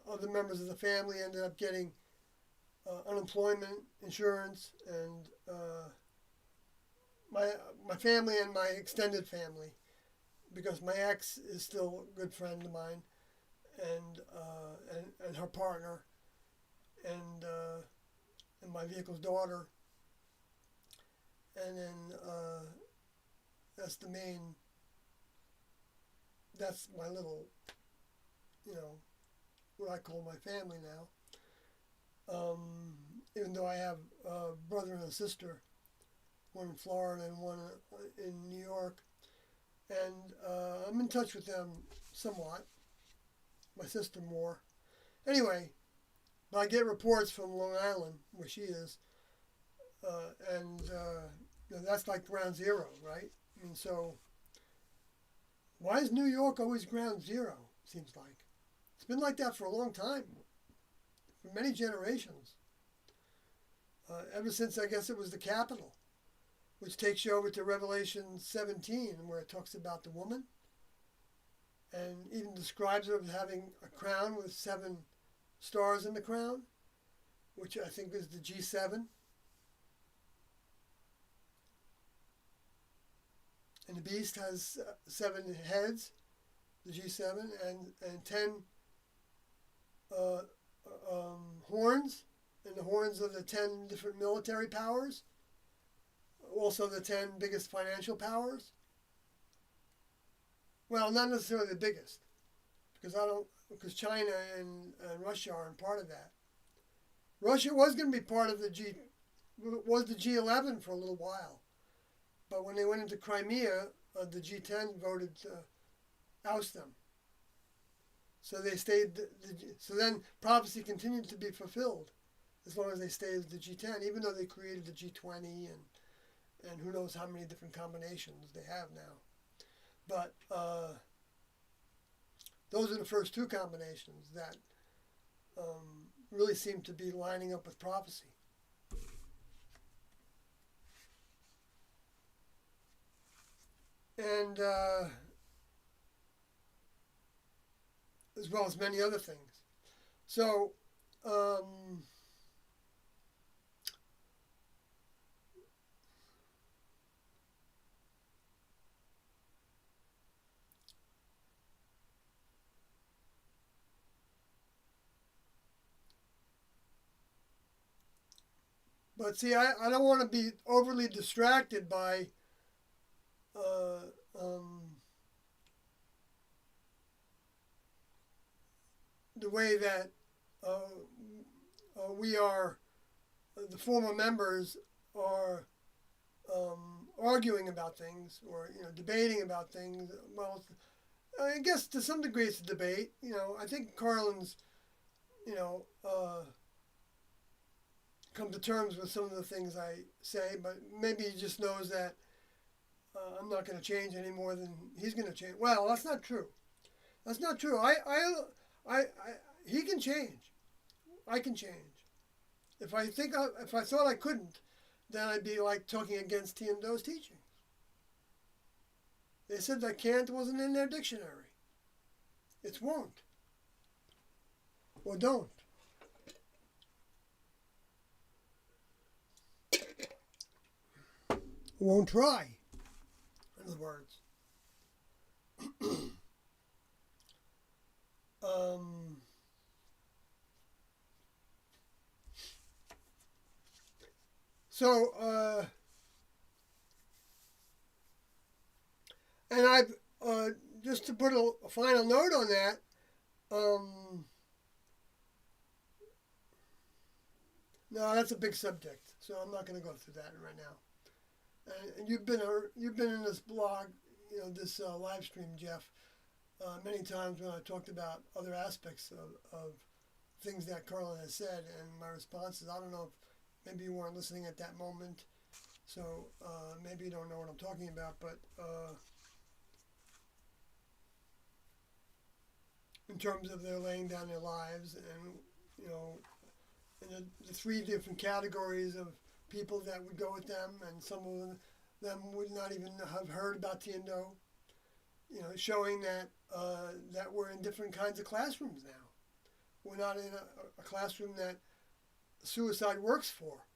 other members of the family ended up getting unemployment insurance, and my family and my extended family, because my ex is still a good friend of mine, and her partner, and my vehicle's daughter, and then that's the main. That's my little, what I call my family now. Even though I have a brother and a sister, one in Florida and one in New York, and I'm in touch with them somewhat. My sister more. Anyway, but I get reports from Long Island, where she is, and that's like ground zero, right? And so, why is New York always ground zero? Seems like it's been like that for a long time, for many generations. Ever since I guess it was the capital, which takes you over to Revelation 17, where it talks about the woman, and even describes her as having a crown with 7 stars in the crown, which I think is the G7. And the beast has 7 heads, the G7, and 10 horns, and the horns are the 10 different military powers, also the 10 biggest financial powers. Well, not necessarily the biggest, because China and Russia aren't part of that. Russia was going to be part of the G11 for a little while, but when they went into Crimea, the G10 voted to oust them. So they stayed. So then prophecy continued to be fulfilled, as long as they stayed as the G10, even though they created the G20 and who knows how many different combinations they have now. But those are the first 2 combinations that really seem to be lining up with prophecy. And as well as many other things. So, but see, I don't want to be overly distracted by the way that we are, the former members are arguing about things, or debating about things. Well, I guess to some degree it's a debate. I think Carlin's come to terms with some of the things I say, but maybe he just knows that I'm not going to change any more than he's going to change. Well, that's not true. That's not true. He can change. I can change. If I thought I couldn't, then I'd be like talking against Tiando's teachings. They said that can't wasn't in their dictionary. It's won't. Or don't. Won't try. In other words. So, and I've, just to put a final note on that, no, that's a big subject, so I'm not going to go through that right now. And you've been in this blog, this live stream, Jeff, many times when I talked about other aspects of things that Carlin has said and my responses. I don't know if maybe you weren't listening at that moment, so maybe you don't know what I'm talking about, but in terms of their laying down their lives and, in the three different categories of people that would go with them, and some of them would not even have heard about Tiando, showing that that we're in different kinds of classrooms now. We're not in a classroom that suicide works for.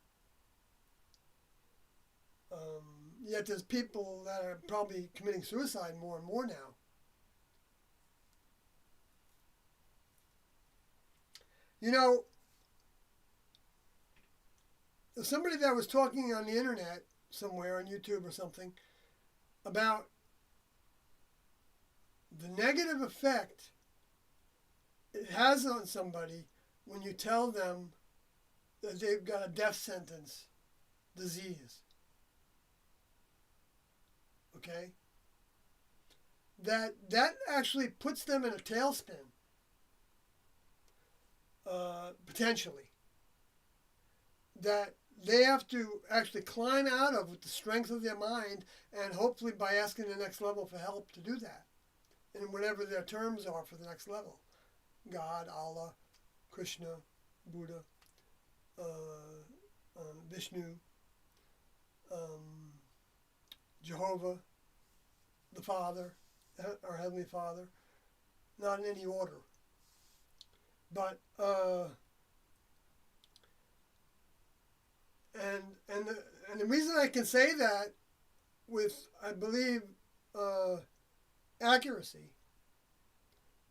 Yet there's people that are probably committing suicide more and more now. Somebody that was talking on the internet somewhere, on YouTube or something, about the negative effect it has on somebody when you tell them that they've got a death sentence disease. Okay? That actually puts them in a tailspin, potentially. That they have to actually climb out of with the strength of their mind, and hopefully by asking the next level for help to do that. And whatever their terms are for the next level. God, Allah, Krishna, Buddha, Vishnu, Jehovah, the Father, our Heavenly Father. Not in any order. But and the reason I can say that with, I believe, accuracy,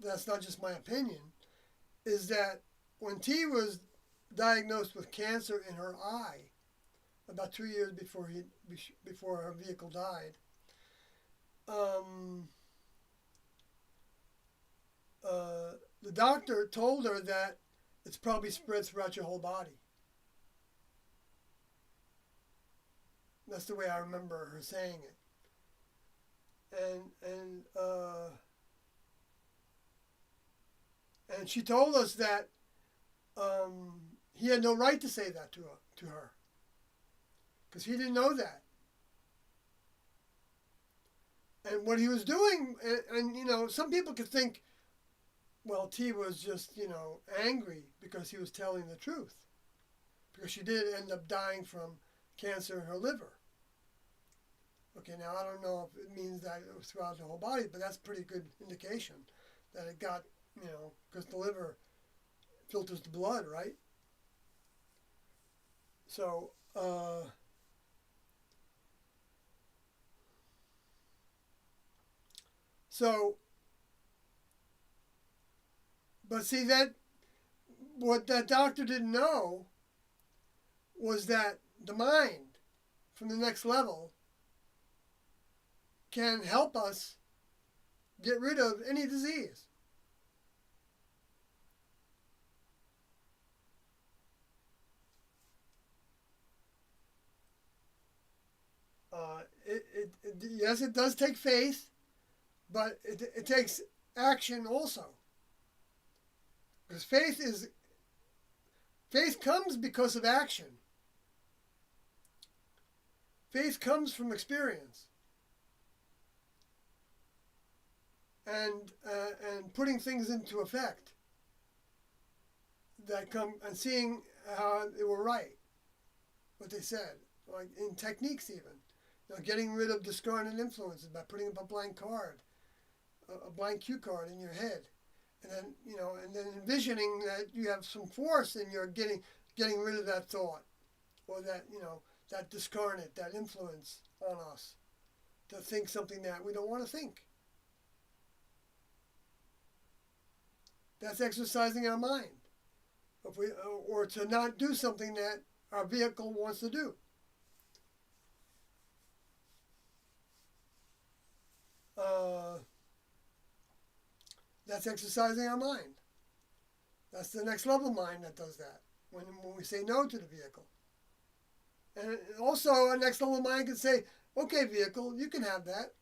that's not just my opinion, is that when T was diagnosed with cancer in her eye, about 2 years before her vehicle died, the doctor told her that it's probably spread throughout your whole body. That's the way I remember her saying it. And she told us that he had no right to say that to her, because he didn't know that. And what he was doing, and some people could think, well, T was just, angry because he was telling the truth, because she did end up dying from cancer in her liver. Okay, now I don't know if it means that it was throughout the whole body, but that's a pretty good indication that it got, because the liver filters the blood, right? So, but see, that what that doctor didn't know was that the mind from the next level can help us get rid of any disease. Yes, it does take faith, but it takes action also. Because faith is Faith comes because of action. Faith comes from experience. And putting things into effect that come and seeing how they were right, what they said, like in techniques even. Getting rid of discarded influences by putting up a blank card, a blank cue card in your head, and then and then envisioning that you have some force in your getting rid of that thought, or that that discarnate, that influence on us, to think something that we don't want to think. That's exercising our mind, or to not do something that our vehicle wants to do. That's exercising our mind. That's the next level mind that does that when we say no to the vehicle. And also, a next level mind can say, okay, vehicle, you can have that.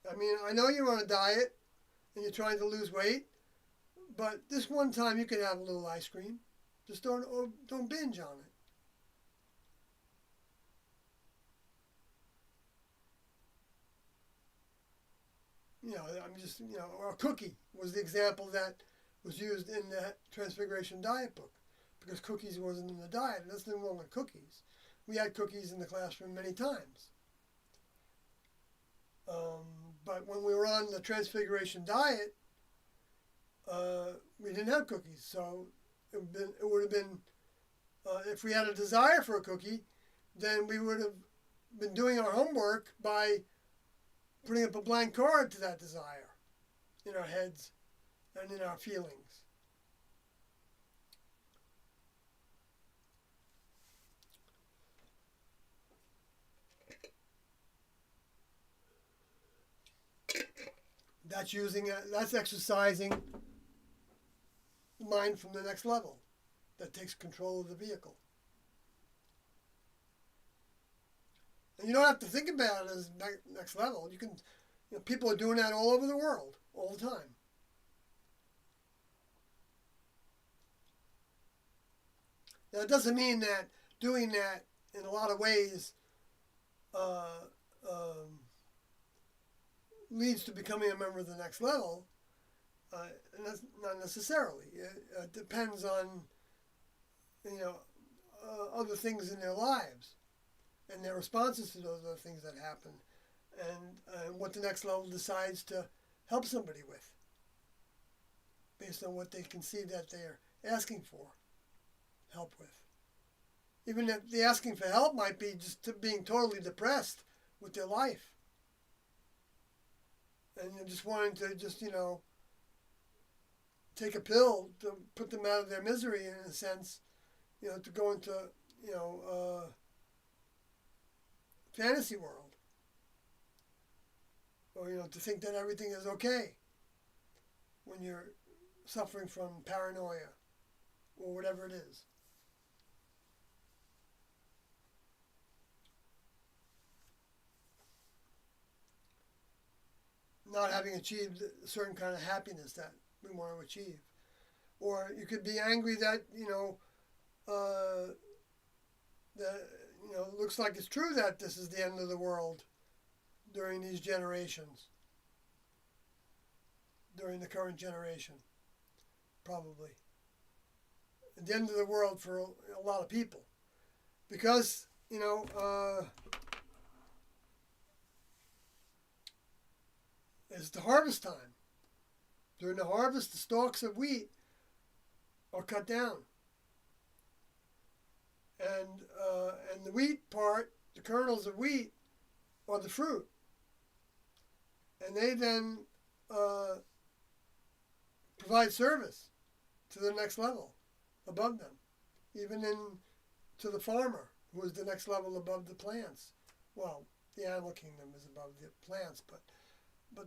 I mean, I know you're on a diet and you're trying to lose weight, but this one time you can have a little ice cream. Just don't binge on it. I'm just, or a cookie was the example that was used in the Transfiguration Diet book, because cookies wasn't in the diet. And there's nothing wrong with cookies. We had cookies in the classroom many times. But when we were on the Transfiguration Diet, we didn't have cookies. So it would have been, if we had a desire for a cookie, then we would have been doing our homework by putting up a blank card to that desire in our heads and in our feelings. That's exercising the mind from the next level that takes control of the vehicle. And you don't have to think about it as next level. You can, people are doing that all over the world all the time. Now, it doesn't mean that doing that in a lot of ways leads to becoming a member of the next level. Not necessarily. It depends on other things in their lives and their responses to those other things that happen, and what the next level decides to help somebody with, based on what they can see that they're asking for help with. Even if the asking for help might be just being totally depressed with their life, and you're just wanting to take a pill to put them out of their misery, in a sense, to go into fantasy world, or to think that everything is okay when you're suffering from paranoia or whatever it is. Not having achieved a certain kind of happiness that we want to achieve. Or you could be angry that it looks like it's true that this is the end of the world during these generations, during the current generation, probably. At the end of the world for a lot of people. Because, it's the harvest time. During the harvest, the stalks of wheat are cut down. And the wheat part, the kernels of wheat, are the fruit. And they then provide service to the next level above them, even to the farmer, who is the next level above the plants. Well, the animal kingdom is above the plants, but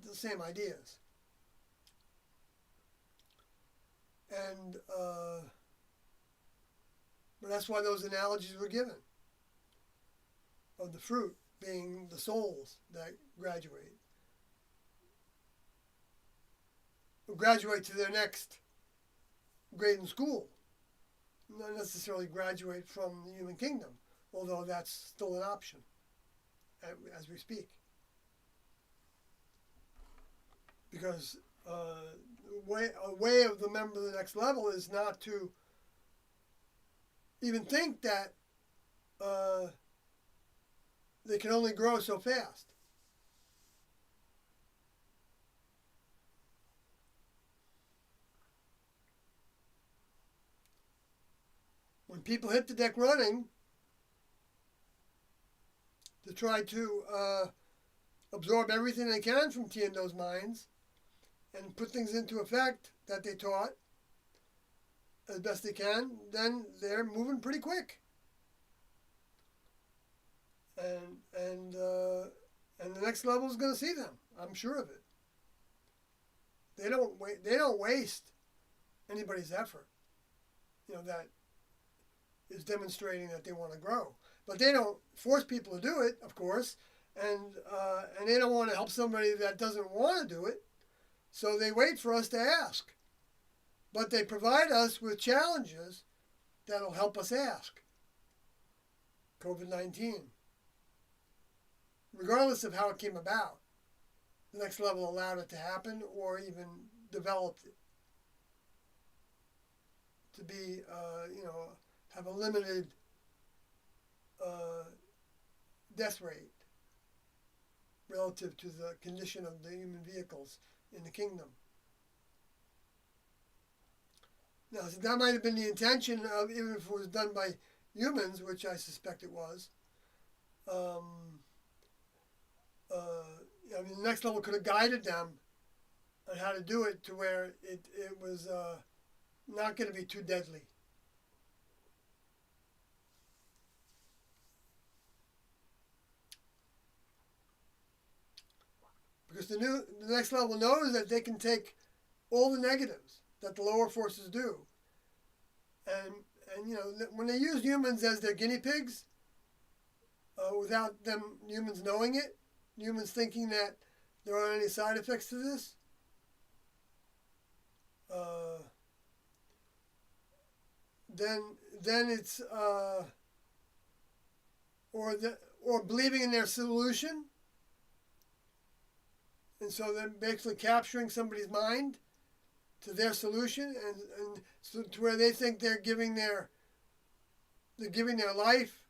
the same ideas. And but that's why those analogies were given, of the fruit being the souls that graduate to their next grade in school, not necessarily graduate from the human kingdom, although that's still an option as we speak. Because a way of the member of the next level is not to even think that they can only grow so fast. When people hit the deck running to try to absorb everything they can from Tiando's minds and put things into effect that they taught as best they can, then they're moving pretty quick. And the next level is going to see them. I'm sure of it. They don't waste anybody's effort. That is demonstrating that they want to grow. But they don't force people to do it, of course, and they don't want to help somebody that doesn't want to do it. So they wait for us to ask. But they provide us with challenges that'll help us ask. COVID-19. Regardless of how it came about, the next level allowed it to happen or even developed it to be, have a limited death rate relative to the condition of the human vehicles in the kingdom. Now, so that might have been the intention of, even if it was done by humans, which I suspect it was. The next level could have guided them on how to do it to where it was not going to be too deadly. Because the next level knows that they can take all the negatives that the lower forces do. And when they use humans as their guinea pigs, without humans knowing it, humans thinking that there aren't any side effects to this, then it's or believing in their solution, and so they're basically capturing somebody's mind to their solution, and so to where they think they're giving their life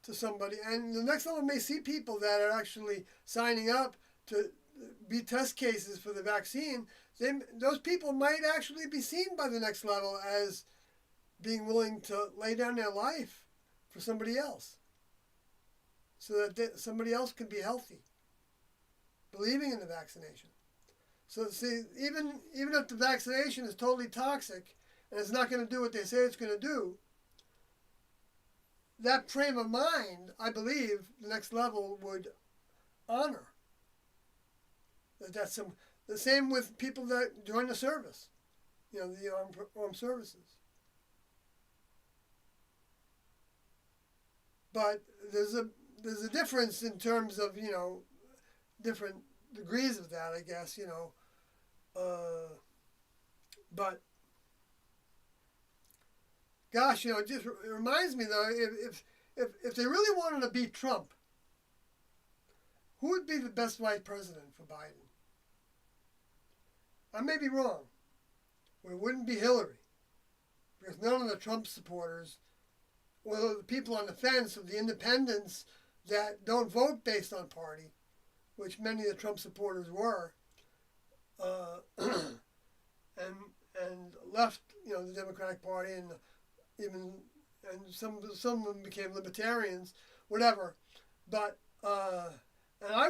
to somebody. And the next level may see people that are actually signing up to be test cases for the vaccine. Those people might actually be seen by the next level as being willing to lay down their life for somebody else, so that somebody else can be healthy, believing in the vaccination. So see, even if the vaccination is totally toxic and it's not going to do what they say it's going to do, that frame of mind, I believe, the next level would honor. That's the same with people that join the service, the armed services. But there's a difference in terms of different degrees of that, I guess. But gosh, it just reminds me though, if they really wanted to beat Trump, who would be the best vice president for Biden? I may be wrong, but it wouldn't be Hillary, because none of the Trump supporters, or the people on the fence, of the independents that don't vote based on party, which many of the Trump supporters were, and left the Democratic Party, and some of them became libertarians, whatever. But and I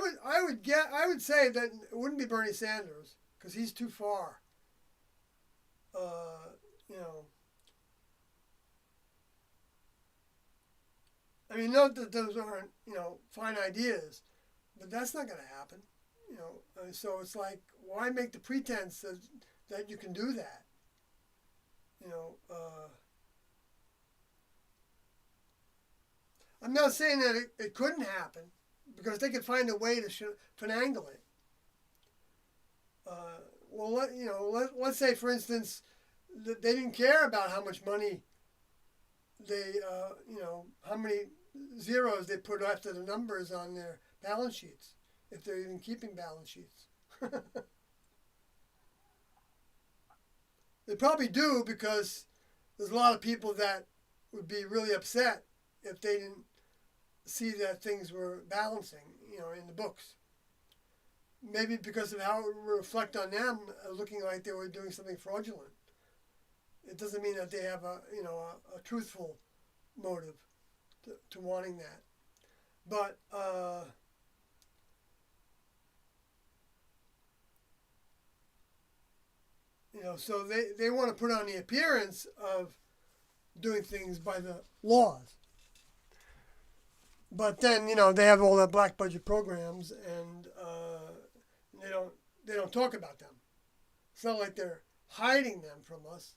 would say that it wouldn't be Bernie Sanders, because he's too far. I mean, note that those aren't fine ideas, but that's not going to happen. So it's like, why make the pretense that you can do that? I'm not saying that it couldn't happen, because they could find a way to finagle it. Let's say, for instance, that they didn't care about how much money they, how many zeros they put after the numbers on their balance sheets, if they're even keeping balance sheets. They probably do, because there's a lot of people that would be really upset if they didn't see that things were balancing, in the books. Maybe because of how it would reflect on them, looking like they were doing something fraudulent. It doesn't mean that they have a truthful motive to wanting that. But so they want to put on the appearance of doing things by the laws. But then they have all the black budget programs, and they don't talk about them. It's not like they're hiding them from us,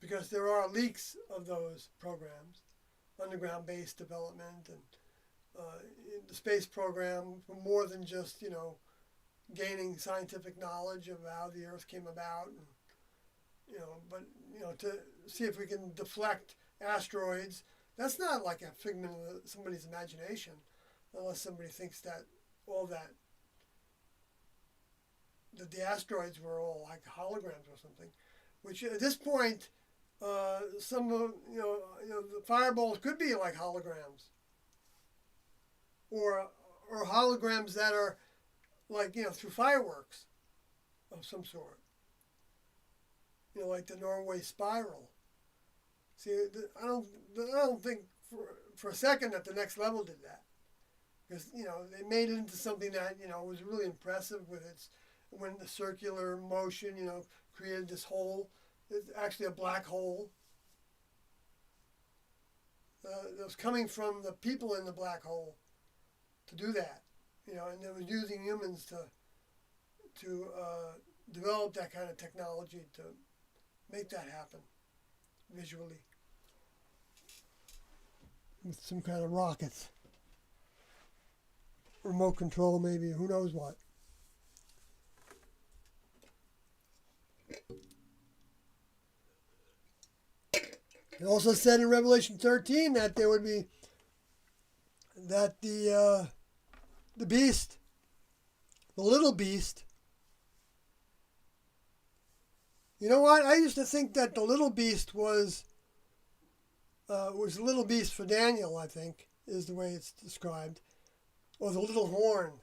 because there are leaks of those programs, underground base development and the space program, for more than just gaining scientific knowledge of how the Earth came about, and but to see if we can deflect asteroids. That's not like a figment of somebody's imagination, unless somebody thinks that all that the asteroids were all like holograms or something. Which at this point, some of the fireballs could be like holograms, or holograms that are like through fireworks of some sort. Like the Norway spiral. See, I don't think for a second that the Next Level did that, because they made it into something that was really impressive with its, when the circular motion created this hole. It's actually a black hole. It was coming from the people in the black hole to do that, and they were using humans to develop that kind of technology to make that happen visually with some kind of rockets, remote control, maybe, who knows what. It also said in Revelation 13 that there would be, that the beast, the little beast. You know what? I used to think that the little beast was little beast for Daniel, I think, is the way it's described, or the little horn,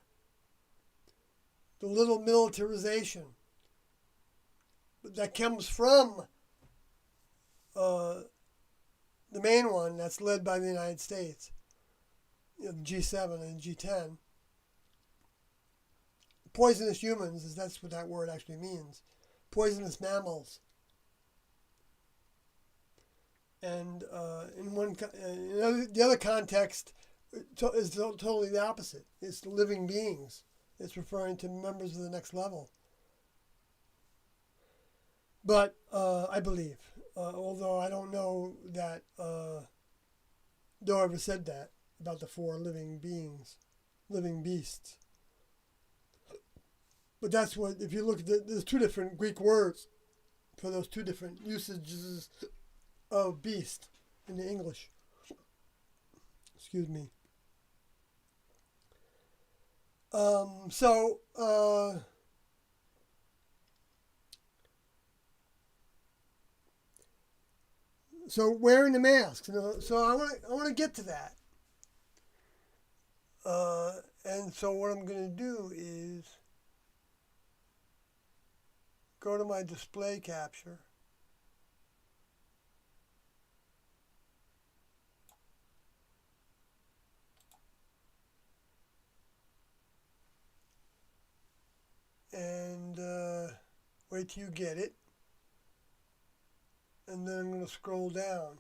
the little militarization that comes from the main one that's led by the United States, G7 and G10. Poisonous humans, that's what that word actually means. Poisonous mammals. And in the other context is totally the opposite. It's living beings. It's referring to members of the Next Level. But I believe, although I don't know that Doe ever said that about the four living beings, living beasts. But that's what, if you look at there's two different Greek words for those two different usages of beast in the English. Excuse me. So wearing the masks. So I want to get to that. And so what I'm going to do is go to my display capture. And wait till you get it. And then I'm going to scroll down.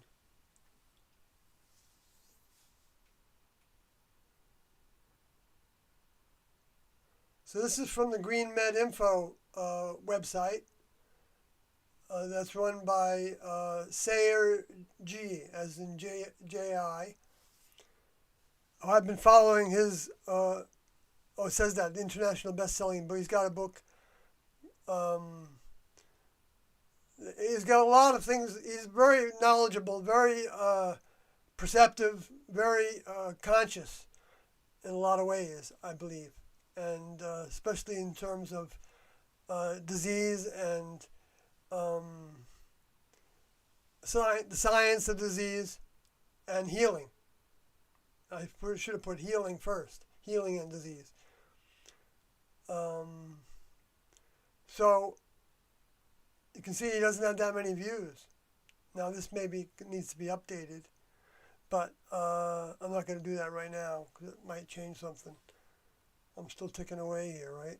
So this is from the Green Med Info website. That's run by Sayer G, as in J-I. I've been following his, it says that, international best-selling, but he's got a book He's got a lot of things. He's very knowledgeable, very perceptive, very conscious in a lot of ways, I believe, and especially in terms of disease and the science of disease and healing. I should have put healing first, healing and disease. So you can see he doesn't have that many views. Now this maybe needs to be updated, but I'm not going to do that right now because it might change something. I'm still ticking away here, right?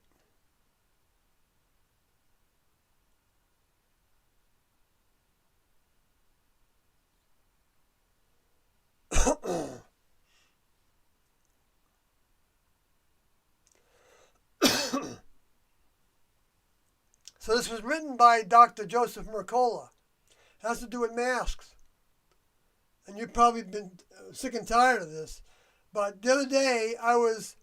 So this was written by Dr. Joseph Mercola. It has to do with masks. And you've probably been sick and tired of this. But the other day I wasn't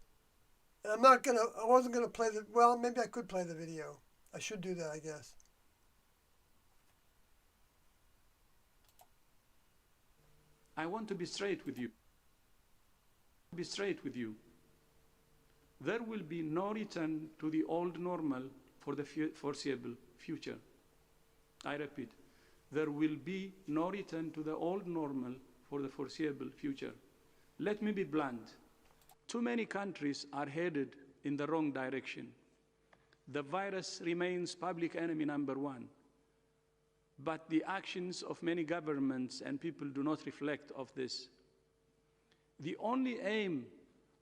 gonna play well, maybe I could play the video. I should do that, I guess. I want to be straight with you. There will be no return to the old normal for the foreseeable future. I repeat, there will be no return to the old normal for the foreseeable future. Let me be blunt. Too many countries are headed in the wrong direction. The virus remains public enemy number one, but the actions of many governments and people do not reflect of this. The only aim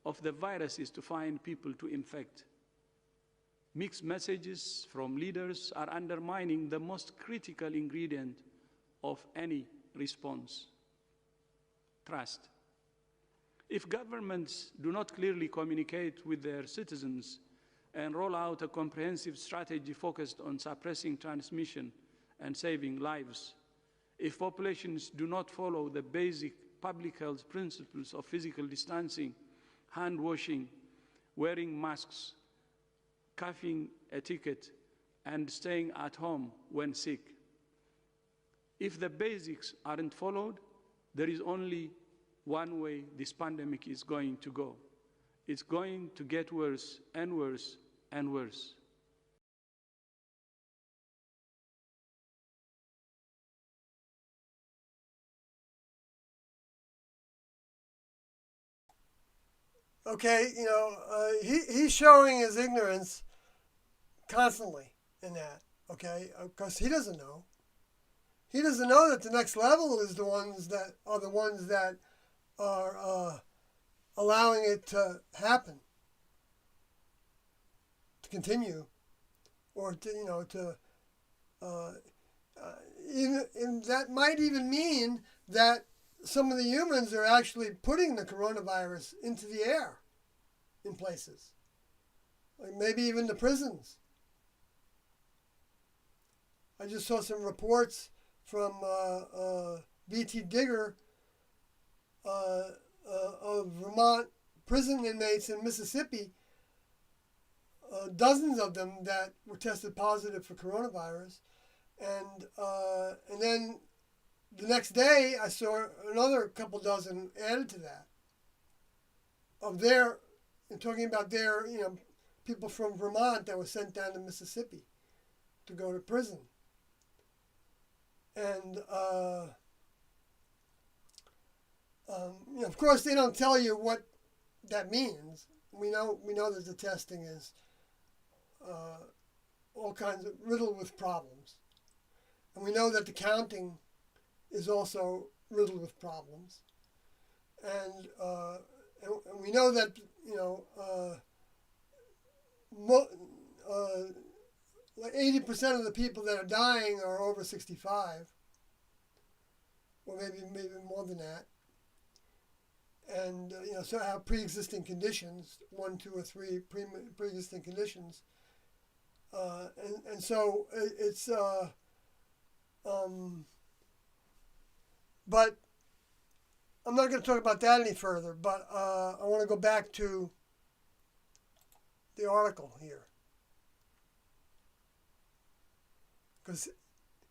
of the virus is to find people to infect. Mixed messages from leaders are undermining the most critical ingredient of any response: trust. If governments do not clearly communicate with their citizens and roll out a comprehensive strategy focused on suppressing transmission and saving lives, if populations do not follow the basic public health principles of physical distancing, hand washing, wearing masks, coughing etiquette, and staying at home when sick. If the basics aren't followed, there is only one way this pandemic is going to go. It's going to get worse and worse and worse. Okay, he's showing his ignorance constantly in that, okay? Because he doesn't know. He doesn't know that the next level is the ones that are allowing it to happen, to continue, or even that might even mean that some of the humans are actually putting the coronavirus into the air in places, like maybe even the prisons. I just saw some reports from V.T. Digger of Vermont prison inmates in Mississippi, dozens of them that were tested positive for coronavirus, and then the next day I saw another couple dozen added to that. Talking about their people from Vermont that were sent down to Mississippi to go to prison. And of course, they don't tell you what that means. We know that the testing is all kinds of riddled with problems, and we know that the counting is also riddled with problems, and we know that like 80% of the people that are dying are over 65, or maybe more than that, and so have pre-existing conditions, 1, 2, or 3 pre-existing conditions, and so it's but I'm not going to talk about that any further. But I want to go back to the article here, because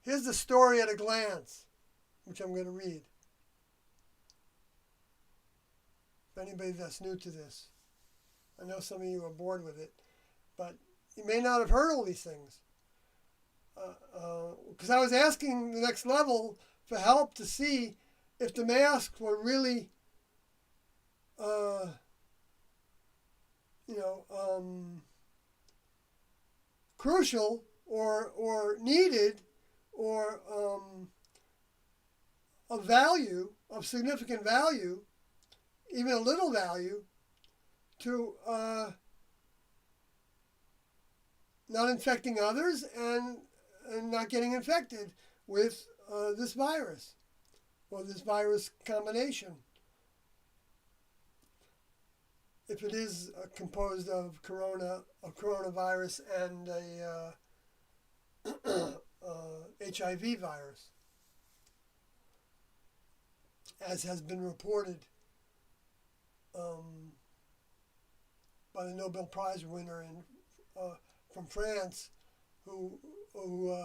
Here's the story at a glance, which I'm going to read. If anybody that's new to this, I know some of you are bored with it, but you may not have heard all these things. Because I was asking the next level for help to see if the masks were really, crucial or needed or of value, of significant value, even a little value, to not infecting others and not getting infected with this virus or this virus combination. If it is composed of a coronavirus and a HIV virus, as has been reported by the Nobel Prize winner from France, who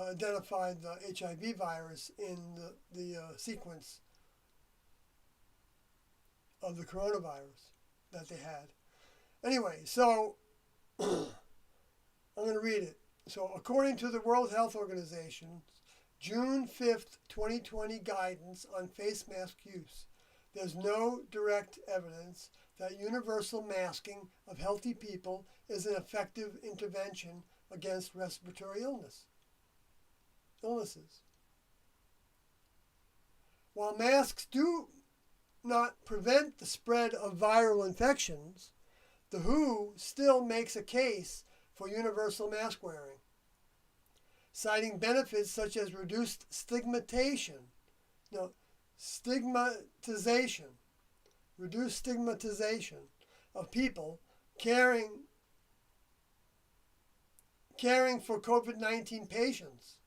identified the HIV virus in the sequence of the coronavirus that they had. Anyway, so I'm going to read it. So according to the World Health Organization's June 5th, 2020 guidance on face mask use, there's no direct evidence that universal masking of healthy people is an effective intervention against respiratory illnesses. While masks do not prevent the spread of viral infections, the WHO still makes a case for universal mask wearing, citing benefits such as reduced stigmatization of people caring for COVID-19 patients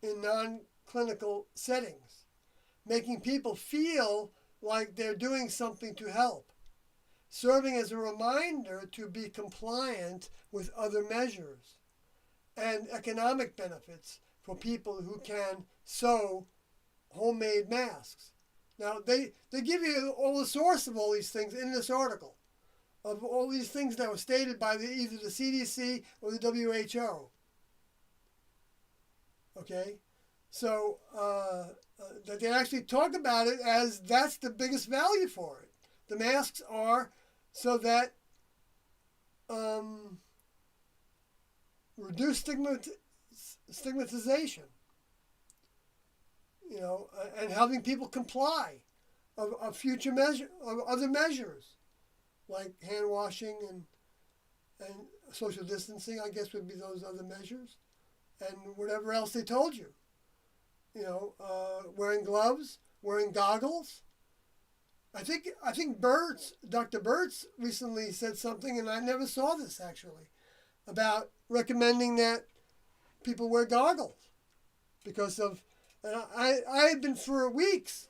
in non-clinical settings, making people feel like they're doing something to help, serving as a reminder to be compliant with other measures, and economic benefits for people who can sew homemade masks. Now, they give you all the source of all these things in this article, of all these things that were stated by either the CDC or the WHO. Okay? So that they actually talk about it as that's the biggest value for it. The masks are so that reduce stigmatization, and having people comply of future measure of other measures like hand washing and social distancing. I guess would be those other measures, and whatever else they told you. Wearing gloves, wearing goggles. I think Dr. Burt's recently said something, and I never saw this actually, about recommending that people wear goggles because of. And I had been for weeks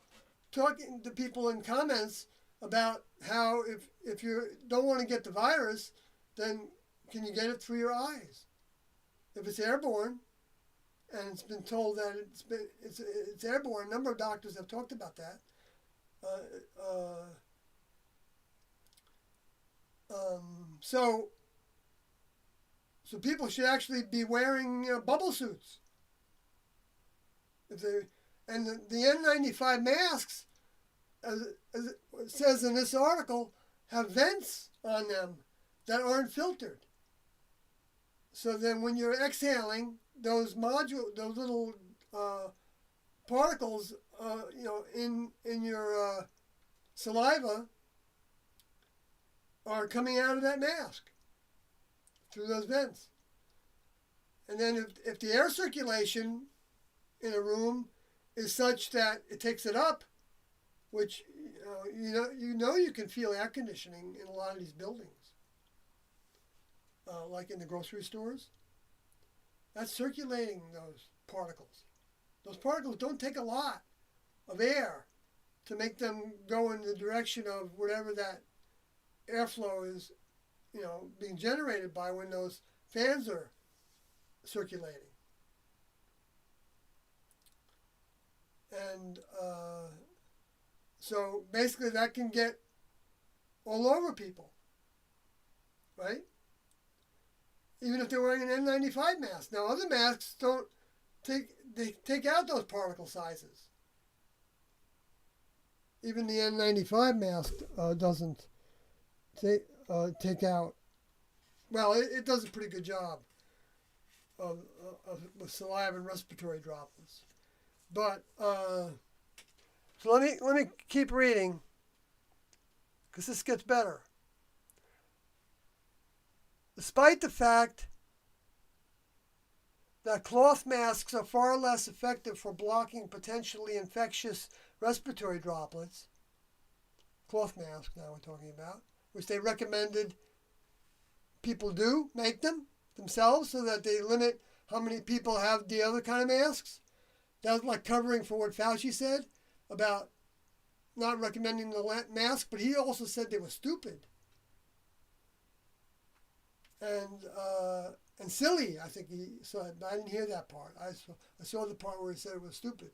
talking to people in comments about how if you don't want to get the virus, then can you get it through your eyes? If it's airborne, and it's been told that it's airborne. A number of doctors have talked about that. So people should actually be wearing bubble suits. The N95 masks, as it says in this article, have vents on them that aren't filtered. So then when you're exhaling, those little particles, in your saliva are coming out of that mask through those vents. And then if the air circulation in a room is such that it takes it up, which you can feel air conditioning in a lot of these buildings, like in the grocery stores. That's circulating those particles. Those particles don't take a lot of air to make them go in the direction of whatever that airflow is, being generated by when those fans are circulating. And so basically that can get all over people, right? Even if they're wearing an N95 mask. Now other masks they take out those particle sizes. Even the N95 mask doesn't take out. Well, it does a pretty good job with saliva and respiratory droplets. But so let me keep reading, because this gets better. Despite the fact that cloth masks are far less effective for blocking potentially infectious respiratory droplets, cloth masks now we're talking about, which they recommended people do make them themselves so that they limit how many people have the other kind of masks. That was like covering for what Fauci said about not recommending the mask, but he also said they were stupid and silly, I think he said. I didn't hear that part. I saw the part where he said it was stupid.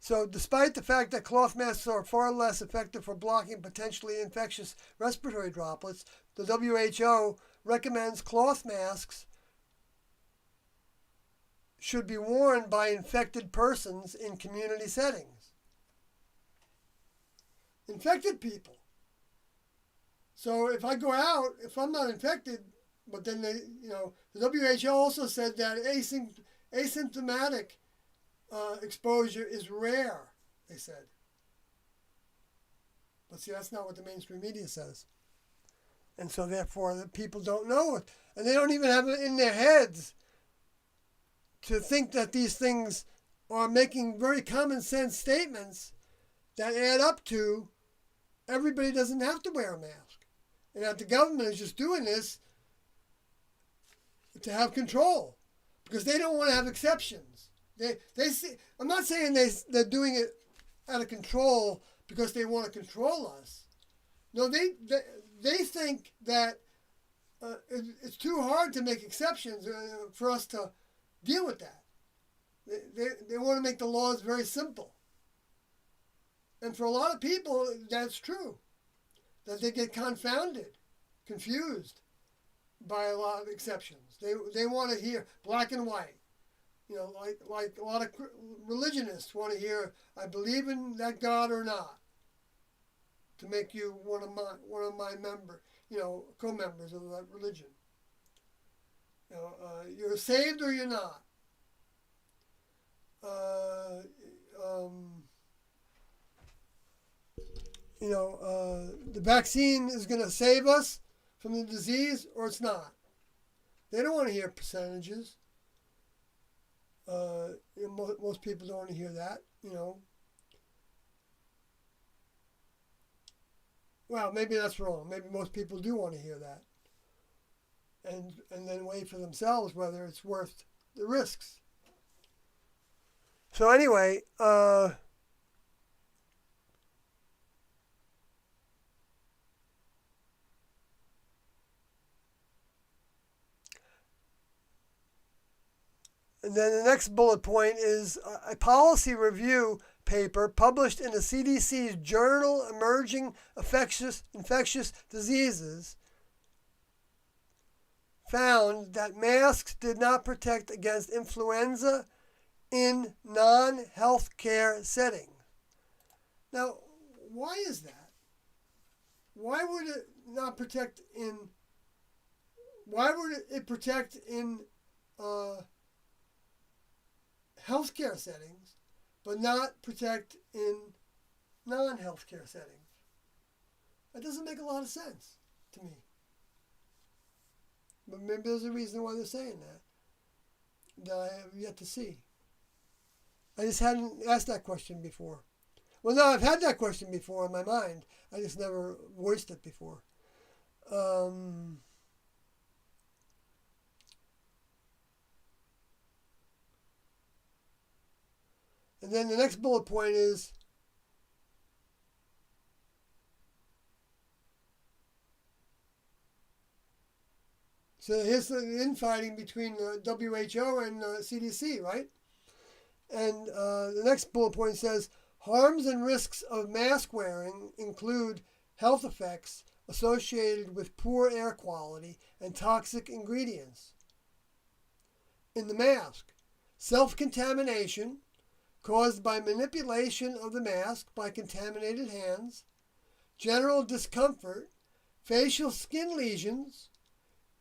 So despite the fact that cloth masks are far less effective for blocking potentially infectious respiratory droplets, the WHO recommends cloth masks should be worn by infected persons in community settings. Infected people. So if I go out, if I'm not infected, but then the WHO also said that asymptomatic exposure is rare, they said. But see, that's not what the mainstream media says. And so therefore the people don't know it. And they don't even have it in their heads to think that these things are making very common sense statements that add up to everybody doesn't have to wear a mask. And that the government is just doing this to have control. Because they don't want to have exceptions. They see, I'm not saying they're doing it out of control because they want to control us. No, they think that it's too hard to make exceptions for us to deal with that. They want to make the laws very simple. And for a lot of people, that's true. That they get confounded, confused by a lot of exceptions. They want to hear black and white. Like a lot of religionists want to hear, I believe in that God or not, to make you one of my co-members of that religion. You're saved or you're not. The vaccine is going to save us from the disease or it's not. They don't want to hear percentages. Most people don't want to hear that, Well, maybe that's wrong. Maybe most people do want to hear that. And then weigh for themselves whether it's worth the risks. So anyway, and then the next bullet point is a policy review paper published in the CDC's journal Emerging Infectious Diseases found that masks did not protect against influenza in non-healthcare settings. Now, why is that? Why would it not protect in? Why would it protect in healthcare settings, but not protect in non-healthcare settings? That doesn't make a lot of sense to me. But maybe there's a reason why they're saying that I have yet to see. I just hadn't asked that question before. Well, no, I've had that question before in my mind. I just never voiced it before. And then the next bullet point is So here's the infighting between WHO and CDC, right? And the next bullet point says, harms and risks of mask wearing include health effects associated with poor air quality and toxic ingredients in the mask. Self-contamination caused by manipulation of the mask by contaminated hands, general discomfort, facial skin lesions,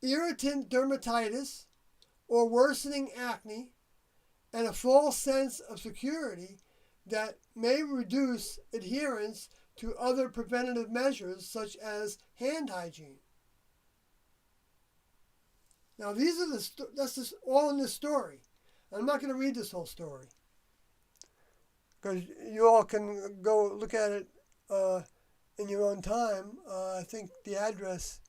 irritant dermatitis or worsening acne, and a false sense of security that may reduce adherence to other preventative measures such as hand hygiene. Now these are that's just all in this story. I'm not going to read this whole story because you all can go look at it in your own time. I think the address,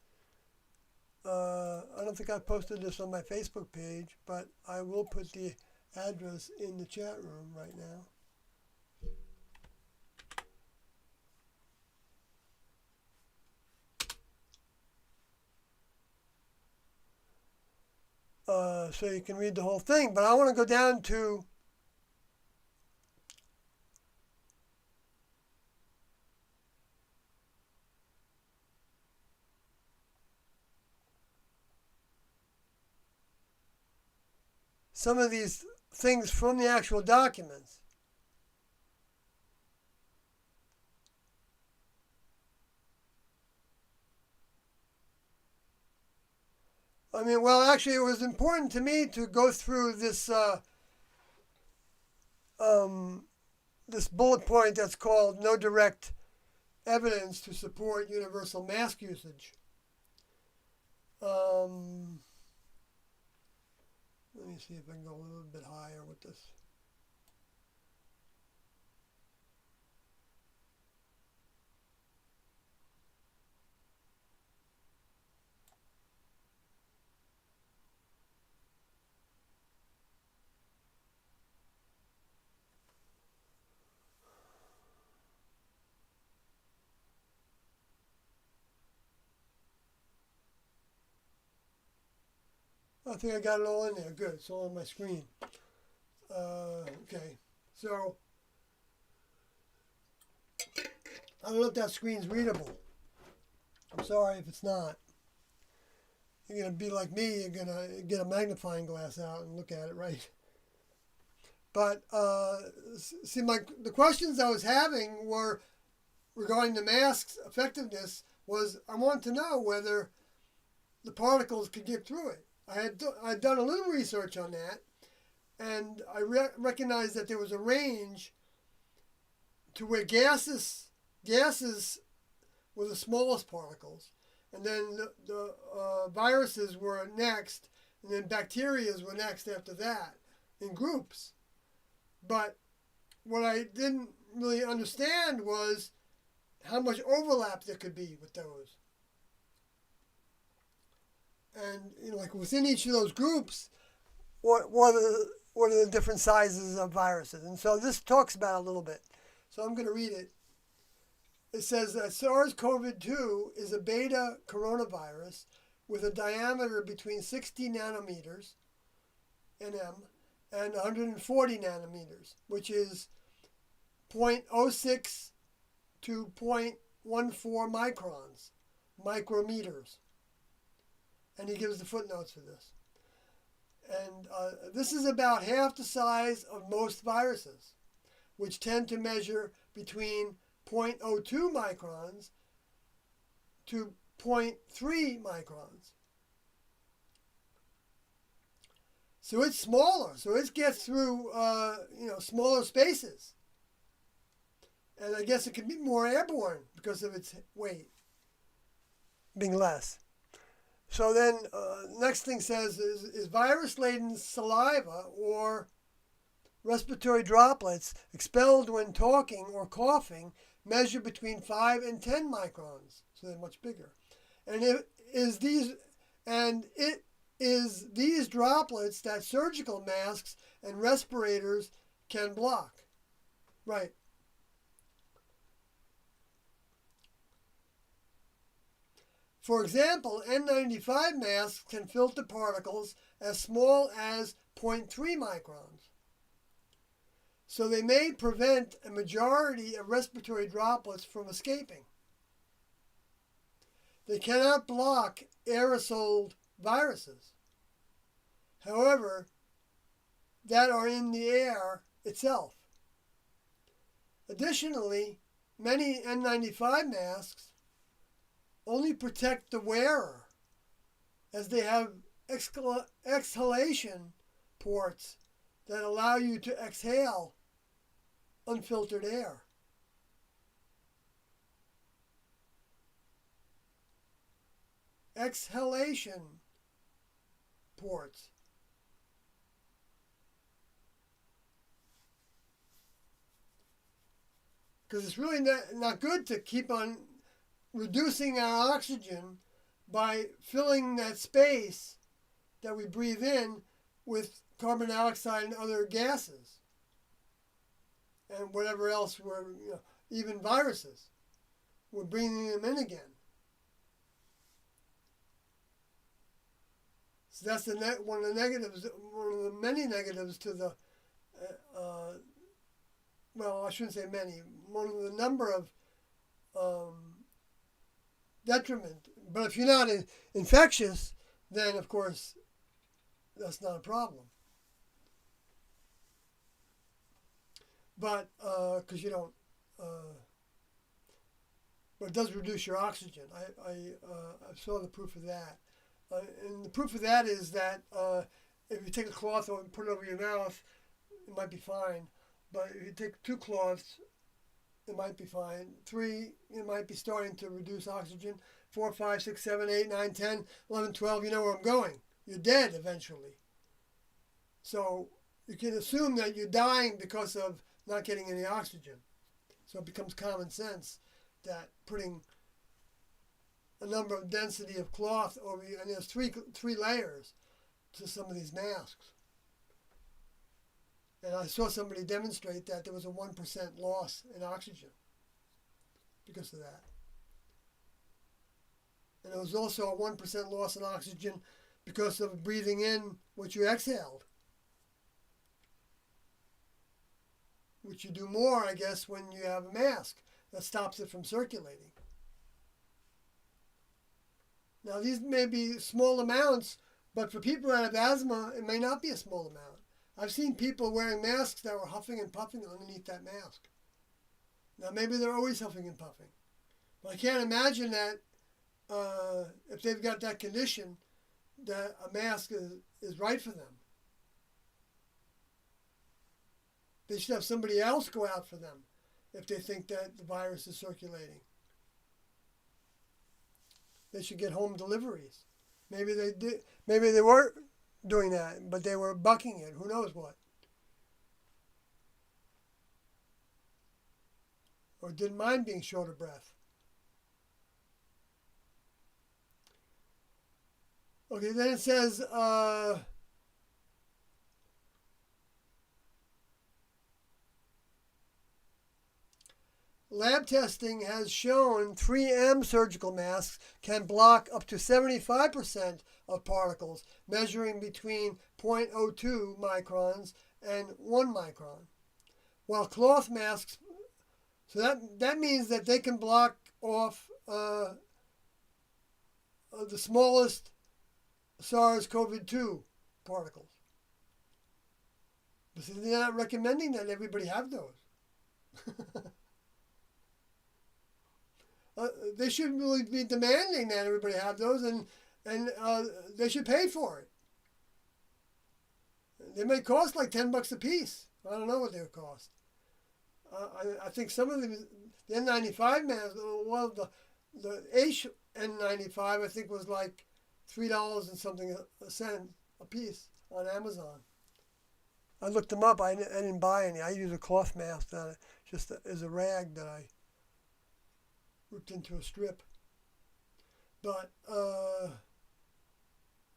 I don't think I posted this on my Facebook page, but I will put the address in the chat room right now. So you can read the whole thing, but I want to go down to some of these things from the actual documents. I mean, well, actually, it was important to me to go through this this bullet point that's called "No direct evidence to support universal mask usage." Let me see if I can go a little bit higher with this. I think I got it all in there. Good. It's all on my screen. Okay. So, I don't know if that screen's readable. I'm sorry if it's not. You're going to be like me. You're going to get a magnifying glass out and look at it, right? But, see, the questions I was having were regarding the mask's effectiveness was I wanted to know whether the particles could get through it. I'd done a little research on that, and I recognized that there was a range to where gases were the smallest particles, and then the viruses were next, and then bacteria were next after that in groups. But what I didn't really understand was how much overlap there could be with those. And like within each of those groups, what are the different sizes of viruses? And so this talks about it a little bit. So I'm going to read it. It says that SARS-CoV-2 is a beta coronavirus with a diameter between 60 nanometers, nm, and 140 nanometers, which is 0.06 to 0.14 microns, micrometers. And he gives the footnotes for this. And this is about half the size of most viruses, which tend to measure between 0.02 microns to 0.3 microns. So it's smaller. So it gets through, smaller spaces. And I guess it could be more airborne because of its weight being less. So then, next thing says is virus-laden saliva or respiratory droplets expelled when talking or coughing measure between 5 and 10 microns, so they're much bigger. And it is these droplets that surgical masks and respirators can block. Right. For example, N95 masks can filter particles as small as 0.3 microns. So they may prevent a majority of respiratory droplets from escaping. They cannot block aerosol viruses, however, that are in the air itself. Additionally, many N95 masks only protect the wearer, as they have exhalation ports that allow you to exhale unfiltered air. Exhalation ports. Because it's really not good to keep on reducing our oxygen by filling that space that we breathe in with carbon dioxide and other gases and whatever else even viruses. We're bringing them in again. So that's one of the negatives, one of the many negatives to the, well, I shouldn't say many, one of the number of detriment. But if you're not infectious, then of course that's not a problem. But because you don't, but it does reduce your oxygen. I saw the proof of that. And the proof of that is that if you take a cloth and put it over your mouth, it might be fine. But if you take 2 cloths, it might be fine. 3, it might be starting to reduce oxygen. 4, 5, 6, 7, 8, 9, 10, 11, 12, you know where I'm going. You're dead eventually. So you can assume that you're dying because of not getting any oxygen. So it becomes common sense that putting a number of density of cloth over you, and there's three layers to some of these masks. And I saw somebody demonstrate that there was a 1% loss in oxygen because of that. And there was also a 1% loss in oxygen because of breathing in what you exhaled, which you do more, I guess, when you have a mask that stops it from circulating. Now, these may be small amounts, but for people that have asthma, it may not be a small amount. I've seen people wearing masks that were huffing and puffing underneath that mask. Now, maybe they're always huffing and puffing. But I can't imagine that if they've got that condition, that a mask is right for them. They should have somebody else go out for them if they think that the virus is circulating. They should get home deliveries. Maybe they did. Maybe they weren't doing that, but they were bucking it. Who knows what? Or didn't mind being short of breath. Okay, then it says, lab testing has shown 3M surgical masks can block up to 75% of particles, measuring between 0.02 microns and 1 micron. While cloth masks, so that means that they can block off the smallest SARS-CoV-2 particles. But they're not recommending that everybody have those. They shouldn't really be demanding that everybody have those, and they should pay for it. They may cost like $10 a piece. I don't know what they would cost. I think some of them, the N95 masks, well, the N95 I think was like $3 and something a cent a piece on Amazon. I looked them up. I didn't buy any. I use a cloth mask that just as a rag that I ripped into a strip. But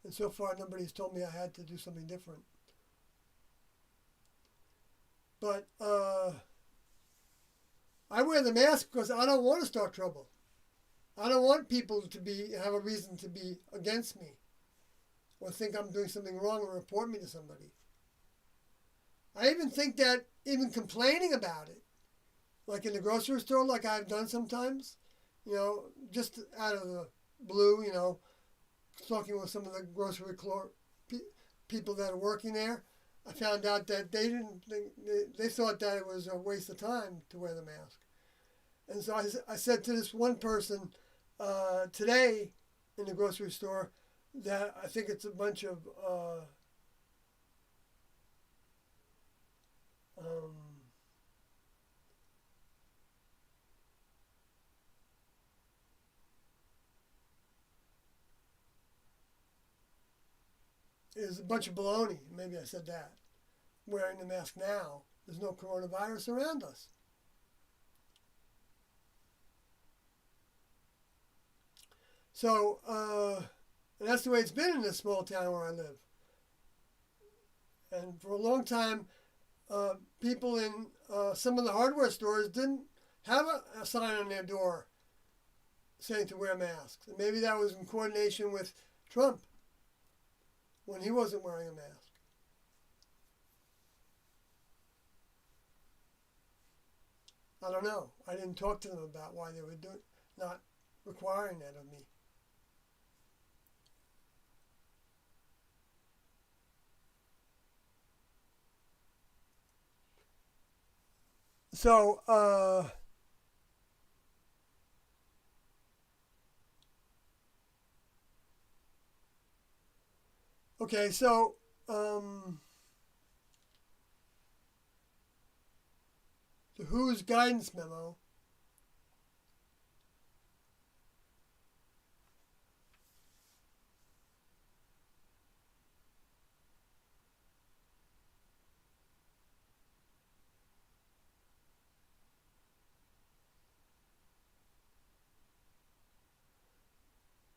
and so far nobody's told me I had to do something different. But I wear the mask because I don't want to start trouble. I don't want people to have a reason to be against me or think I'm doing something wrong and report me to somebody. I even think that even complaining about it, like in the grocery store, like I've done sometimes, just out of the blue, talking with some of the grocery people that are working there, I found out that they thought that it was a waste of time to wear the mask. And so I said to this one person today in the grocery store that I think it's a bunch of is a bunch of baloney. Maybe I said that. Wearing the mask now. There's no coronavirus around us. So, and that's the way it's been in this small town where I live. And for a long time, people in some of the hardware stores didn't have a sign on their door saying to wear masks. And maybe that was in coordination with Trump when he wasn't wearing a mask. I don't know. I didn't talk to them about why they were not requiring that of me. So, okay, so, the WHO's guidance memo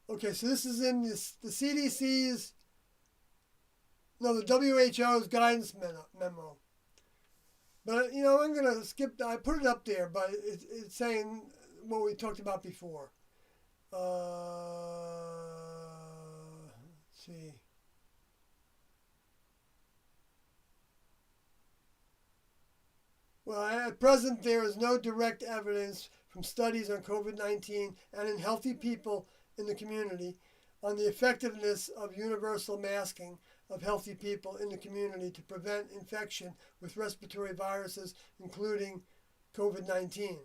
okay, so this is in the CDC's, no, the WHO's guidance memo. But, I'm going to skip that. I put it up there, but it's saying what we talked about before. Let's see. Well, at present, there is no direct evidence from studies on COVID-19 and in healthy people in the community on the effectiveness of universal masking of healthy people in the community to prevent infection with respiratory viruses, including COVID-19.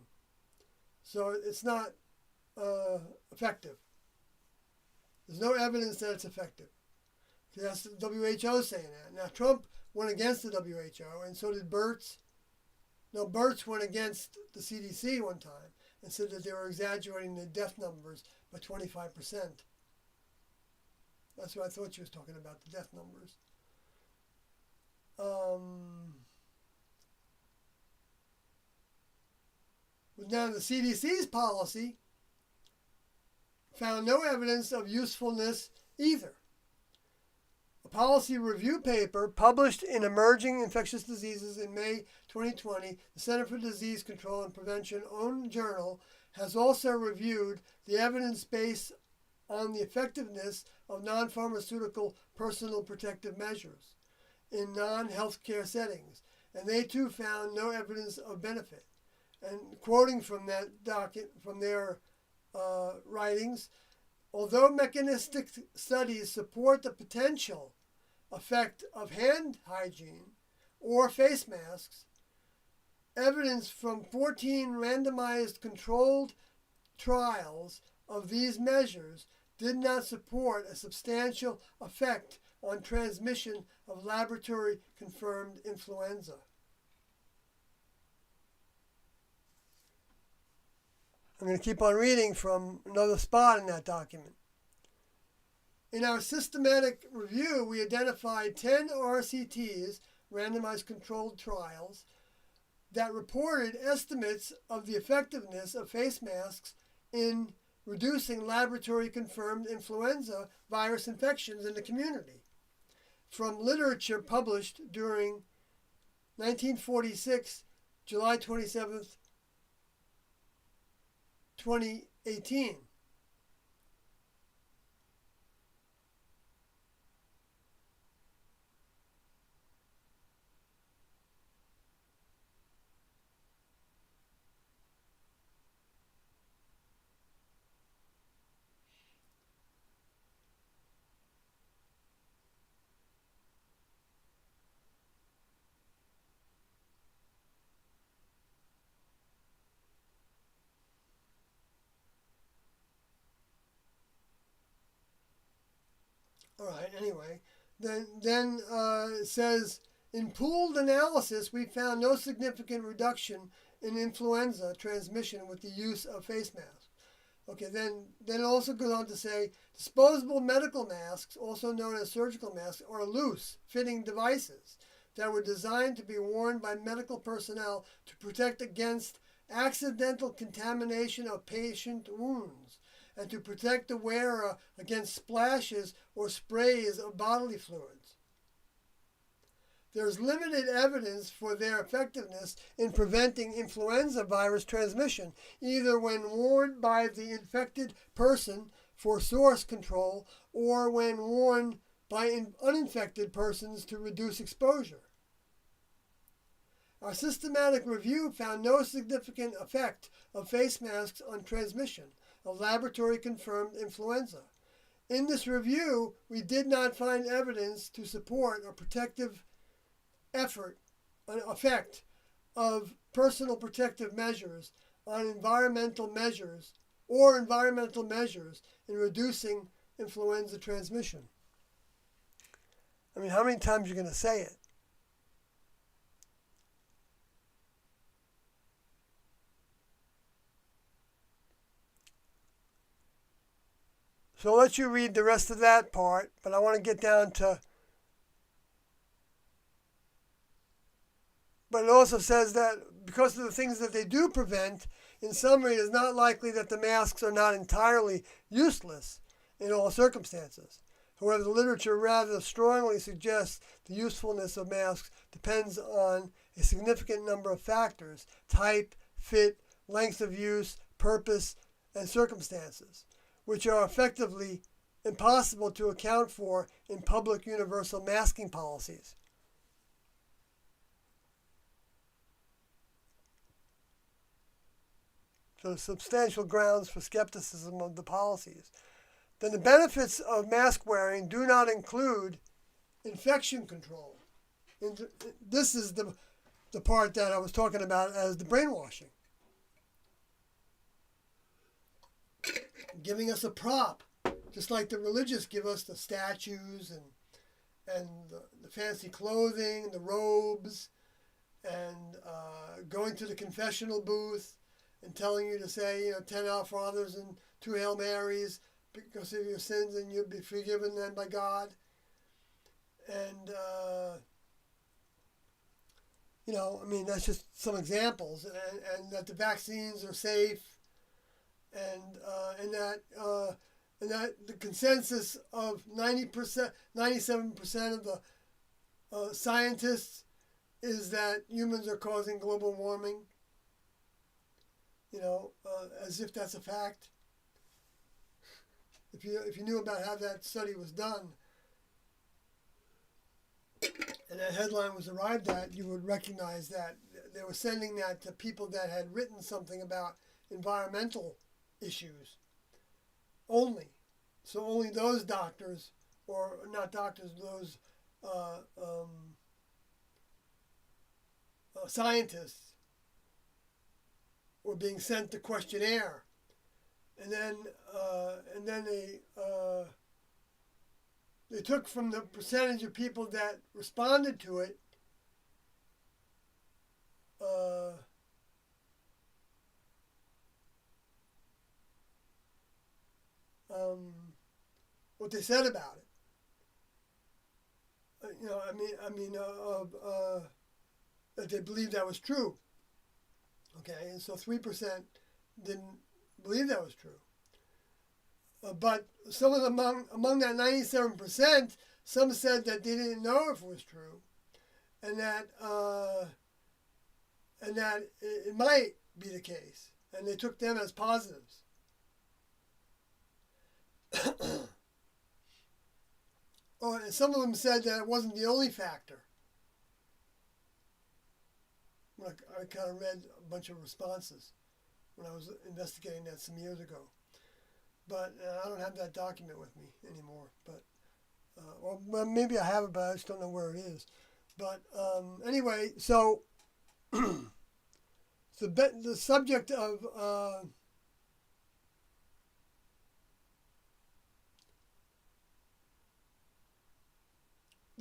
So it's not effective. There's no evidence that it's effective. That's the WHO saying that. Now, Trump went against the WHO, and so did Birx. No, Birx went against the CDC one time and said that they were exaggerating the death numbers by 25%. That's what I thought she was talking about, the death numbers. But now the CDC's policy found no evidence of usefulness either. A policy review paper published in Emerging Infectious Diseases in May 2020, the Center for Disease Control and Prevention own journal, has also reviewed the evidence base on the effectiveness of non-pharmaceutical personal protective measures in non-healthcare settings, and they too found no evidence of benefit. And quoting from that from their writings, although mechanistic studies support the potential effect of hand hygiene or face masks, evidence from 14 randomized controlled trials of these measures did not support a substantial effect on transmission of laboratory-confirmed influenza. I'm going to keep on reading from another spot in that document. In our systematic review, we identified 10 RCTs, randomized controlled trials, that reported estimates of the effectiveness of face masks in reducing laboratory-confirmed influenza virus infections in the community. From literature published during 1946, July 27th, 2018. All right. Anyway, then it says in pooled analysis we found no significant reduction in influenza transmission with the use of face masks. Okay. Then it also goes on to say disposable medical masks, also known as surgical masks, are loose fitting devices that were designed to be worn by medical personnel to protect against accidental contamination of patient wounds and to protect the wearer against splashes or sprays of bodily fluids. There is limited evidence for their effectiveness in preventing influenza virus transmission, either when worn by the infected person for source control or when worn by uninfected persons to reduce exposure. Our systematic review found no significant effect of face masks on transmission of laboratory-confirmed influenza. In this review, we did not find evidence to support a protective effect of personal protective measures on environmental measures in reducing influenza transmission. I mean, how many times are you going to say it? So I'll let you read the rest of that part, but I want to get down to... But it also says that because of the things that they do prevent, in summary, it is not likely that the masks are not entirely useless in all circumstances. However, the literature rather strongly suggests the usefulness of masks depends on a significant number of factors: type, fit, length of use, purpose, and circumstances, which are effectively impossible to account for in public universal masking policies. So substantial grounds for skepticism of the policies. Then the benefits of mask wearing do not include infection control. And this is the part that I was talking about as the brainwashing. Giving us a prop, just like the religious give us the statues and the fancy clothing, the robes, and going to the confessional booth and telling you to say, 10 Our Fathers and 2 Hail Marys because of your sins and you'll be forgiven then by God. And, that's just some examples. And that the vaccines are safe. And that the consensus of 90%, 97% of the scientists is that humans are causing global warming. As if that's a fact. If you knew about how that study was done, and that headline was arrived at, you would recognize that they were sending that to people that had written something about environmental issues only. So only those doctors, or not doctors, those scientists were being sent the questionnaire, and then they took from the percentage of people that responded to it what they said about it. That they believed that was true. Okay, and so 3% didn't believe that was true. But some of them, among that 97%, some said that they didn't know if it was true, and that it might be the case, and they took them as positives. And some of them said that it wasn't the only factor. I kind of read a bunch of responses when I was investigating that some years ago. But I don't have that document with me anymore. But well, maybe I have it, but I just don't know where it is. But anyway, so the subject of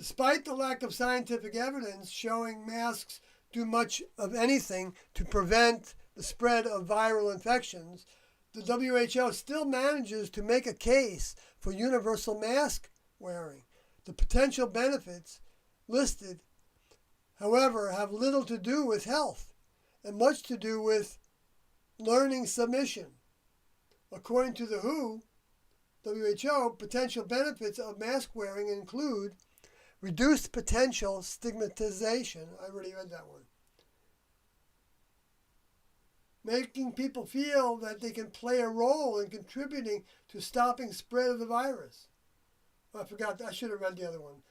Despite the lack of scientific evidence showing masks do much of anything to prevent the spread of viral infections, the WHO still manages to make a case for universal mask wearing. The potential benefits listed, however, have little to do with health and much to do with learning submission. According to the WHO, potential benefits of mask wearing include reduced potential stigmatization. I already read that one. Making people feel that they can play a role in contributing to stopping spread of the virus. I forgot. I should have read the other one.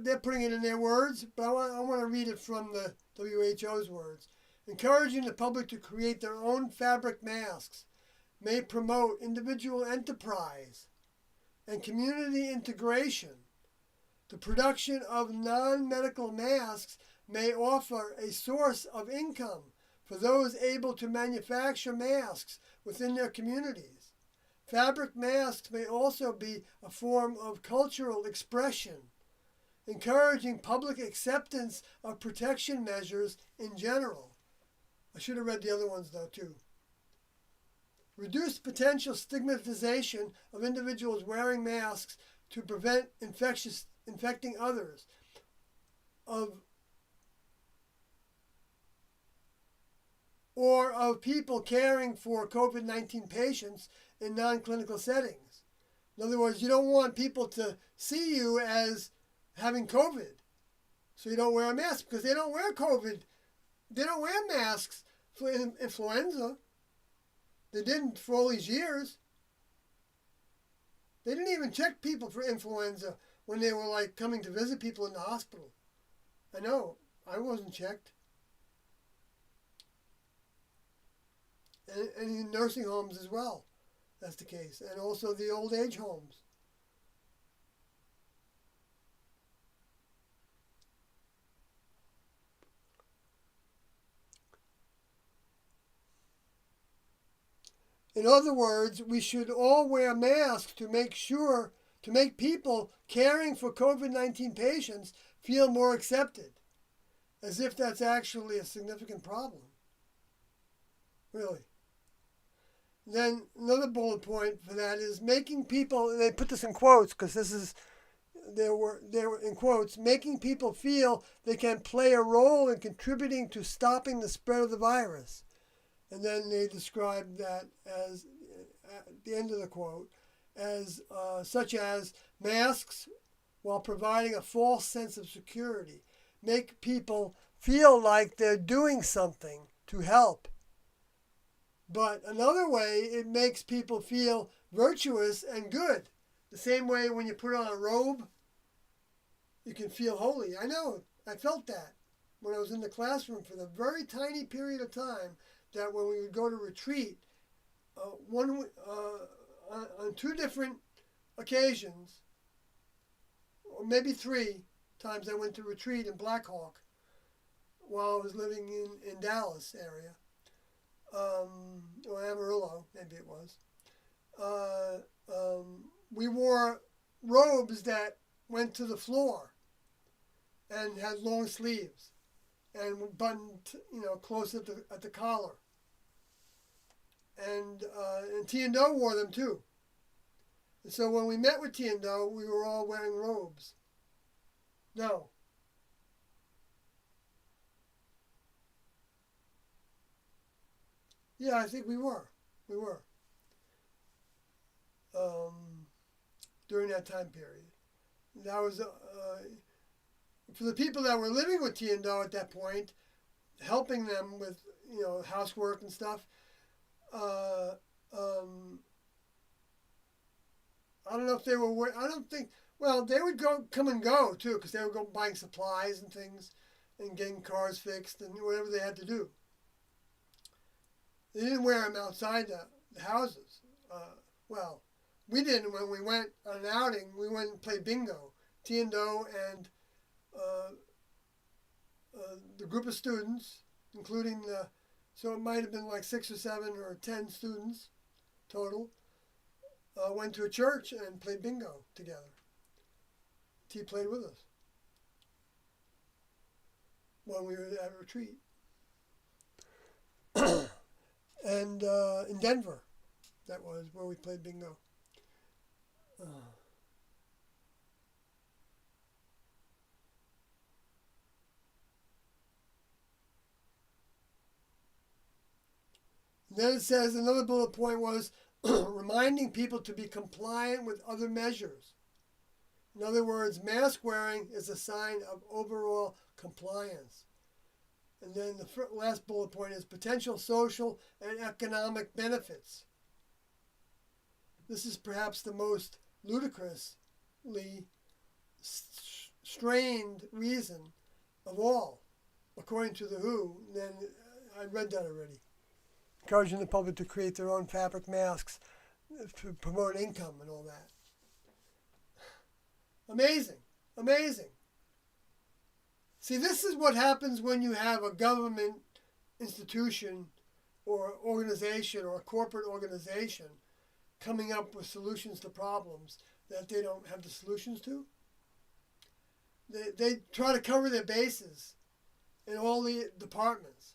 They're putting it in their words, but I want to read it from the WHO's words. Encouraging the public to create their own fabric masks may promote individual enterprise and community integration. The production of non-medical masks may offer a source of income for those able to manufacture masks within their communities. Fabric masks may also be a form of cultural expression, encouraging public acceptance of protection measures in general. I should have read the other ones though too. Reduced potential stigmatization of individuals wearing masks to prevent infecting others, or of people caring for COVID-19 patients in non-clinical settings. In other words, you don't want people to see you as having COVID, so you don't wear a mask because they don't wear COVID. They don't wear masks for influenza. They didn't for all these years. They didn't even check people for influenza when they were like coming to visit people in the hospital. I know, I wasn't checked. And in nursing homes as well, that's the case. And also the old age homes. In other words, we should all wear masks to make people caring for COVID-19 patients feel more accepted, as if that's actually a significant problem. Really. Then another bullet point for that is making people, and they put this in quotes because they were in quotes, making people feel they can play a role in contributing to stopping the spread of the virus. And then they described that as, at the end of the quote, as such as masks, while providing a false sense of security, make people feel like they're doing something to help. But another way, it makes people feel virtuous and good. The same way when you put on a robe, you can feel holy. I know, I felt that when I was in the classroom for the very tiny period of time that when we would go to retreat, on two different occasions, or maybe 3 times I went to retreat in Black Hawk while I was living in Dallas area, or Amarillo, maybe it was. We wore robes that went to the floor and had long sleeves and were buttoned, close at the collar. And Tiendo wore them too. And so when we met with Tiendo, we were all wearing robes. No. Yeah, I think we were. We were. During that time period. That was, for the people that were living with Tiendo at that point, helping them with, housework and stuff, I don't know if they were, they would come and go too, because they would go buying supplies and things and getting cars fixed and whatever they had to do. They didn't wear them outside the houses. We didn't when we went on an outing. We went and played bingo. Tiendo and the group of students, including so it might have been like 6 or 7 or 10 students total, went to a church and played bingo together. He played with us when we were at a retreat. And in Denver, that was where we played bingo. Then it says another bullet point was reminding people to be compliant with other measures. In other words, mask wearing is a sign of overall compliance. And then the last bullet point is potential social and economic benefits. This is perhaps the most ludicrously strained reason of all, according to the WHO. And then I read that already. Encouraging the public to create their own fabric masks to promote income and all that. Amazing. Amazing. See, this is what happens when you have a government institution or organization or a corporate organization coming up with solutions to problems that they don't have the solutions to. They try to cover their bases in all the departments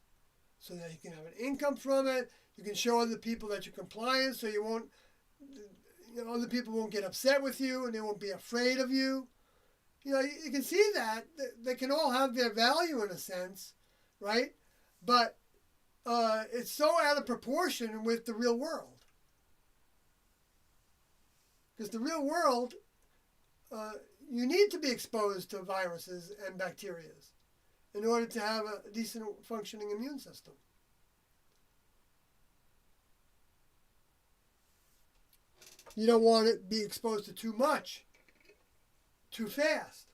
so that you can have an income from it. You can show other people that you're compliant so you won't, other people won't get upset with you and they won't be afraid of you. You can see that they can all have their value in a sense, right? But it's so out of proportion with the real world. Because the real world, you need to be exposed to viruses and bacteria in order to have a decent functioning immune system. You don't want to be exposed to too much, too fast.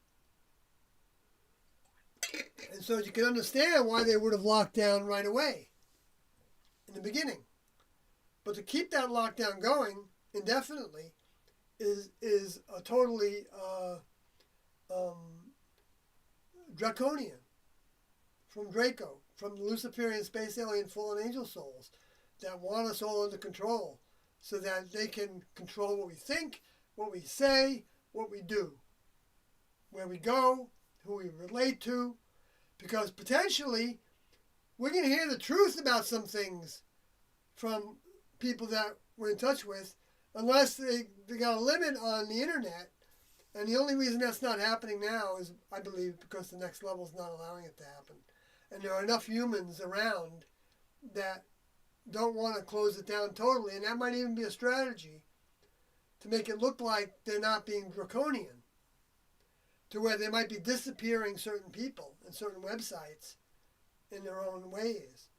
And so you can understand why they would have locked down right away in the beginning. But to keep that lockdown going indefinitely is a totally draconian from Draco, from the Luciferian space alien fallen angel souls that want us all under control so that they can control what we think, what we say, what we do, where we go, who we relate to, because potentially we're going to hear the truth about some things from people that we're in touch with, unless they got a limit on the internet. And the only reason that's not happening now is, I believe, because the next level is not allowing it to happen. And there are enough humans around that don't want to close it down totally. And that might even be a strategy to make it look like they're not being draconian, to where they might be disappearing certain people and certain websites in their own ways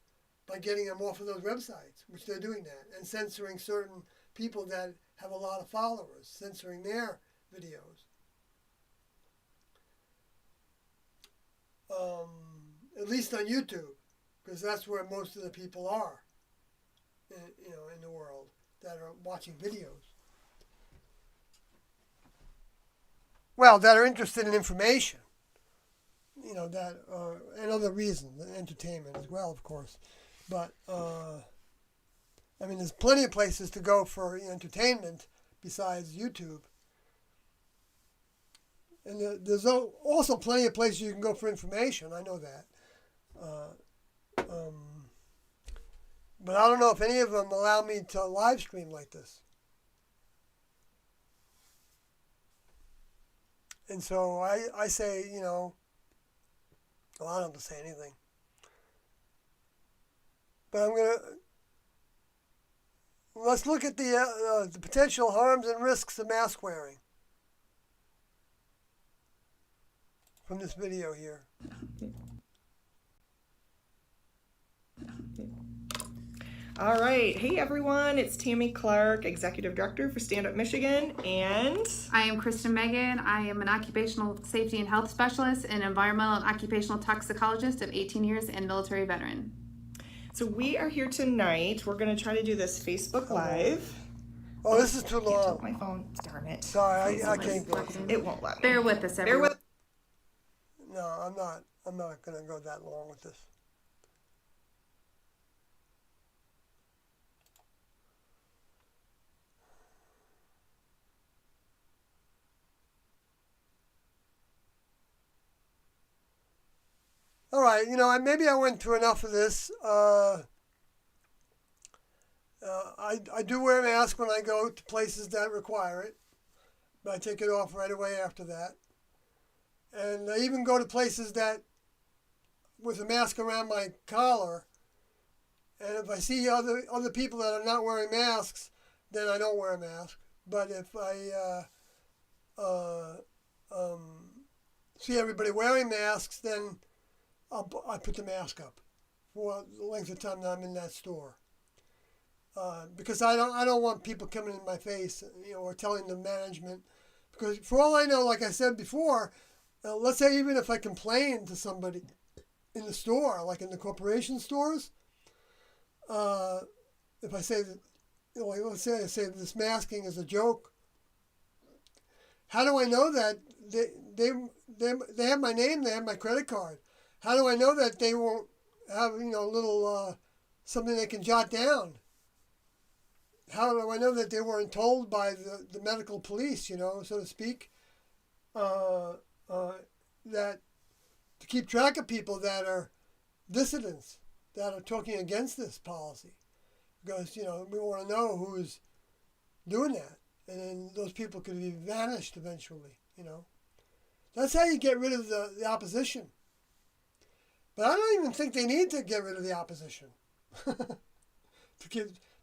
by getting them off of those websites, which they're doing that, and censoring certain people that have a lot of followers, censoring their videos. At least on YouTube, because that's where most of the people are, in the world that are watching videos. Well, that are interested in information, that and other reasons, entertainment as well, of course. But there's plenty of places to go for entertainment besides YouTube. And there's also plenty of places you can go for information. I know that. But I don't know if any of them allow me to live stream like this. And so I say, I don't have to say anything. But let's look at the potential harms and risks of mask wearing from this video here. All right. Hey, everyone. It's Tammy Clark, Executive Director for Stand Up Michigan. And I am Kristen Megan. I am an occupational safety and health specialist and environmental and occupational toxicologist of 18 years and military veteran. so we are here tonight. We're going to try to do this Facebook Live. Oh, this is too I can't tell long. my phone. Darn it. Sorry, I can't go. It won't let me. Bear with us, everyone. Bear with No, I'm not going to go that long with this. All right, maybe I went through enough of this. I do wear a mask when I go to places that require it, but I take it off right away after that. And I even go to places that with a mask around my collar. And if I see other people that are not wearing masks, then I don't wear a mask. But if I see everybody wearing masks, then I put the mask up for the length of time that I'm in that store. Because I don't want people coming in my face, or telling the management. Because for all I know, like I said before, let's say even if I complain to somebody in the store, like in the corporation stores, if I say that, like let's say I say this masking is a joke, how do I know that they have my name, they have my credit card? How do I know that they won't have a little something they can jot down? How do I know that they weren't told by the medical police, so to speak, that to keep track of people that are dissidents, that are talking against this policy? Because, we want to know who's doing that. And then those people could be vanished eventually, That's how you get rid of the opposition. But I don't even think they need to get rid of the opposition.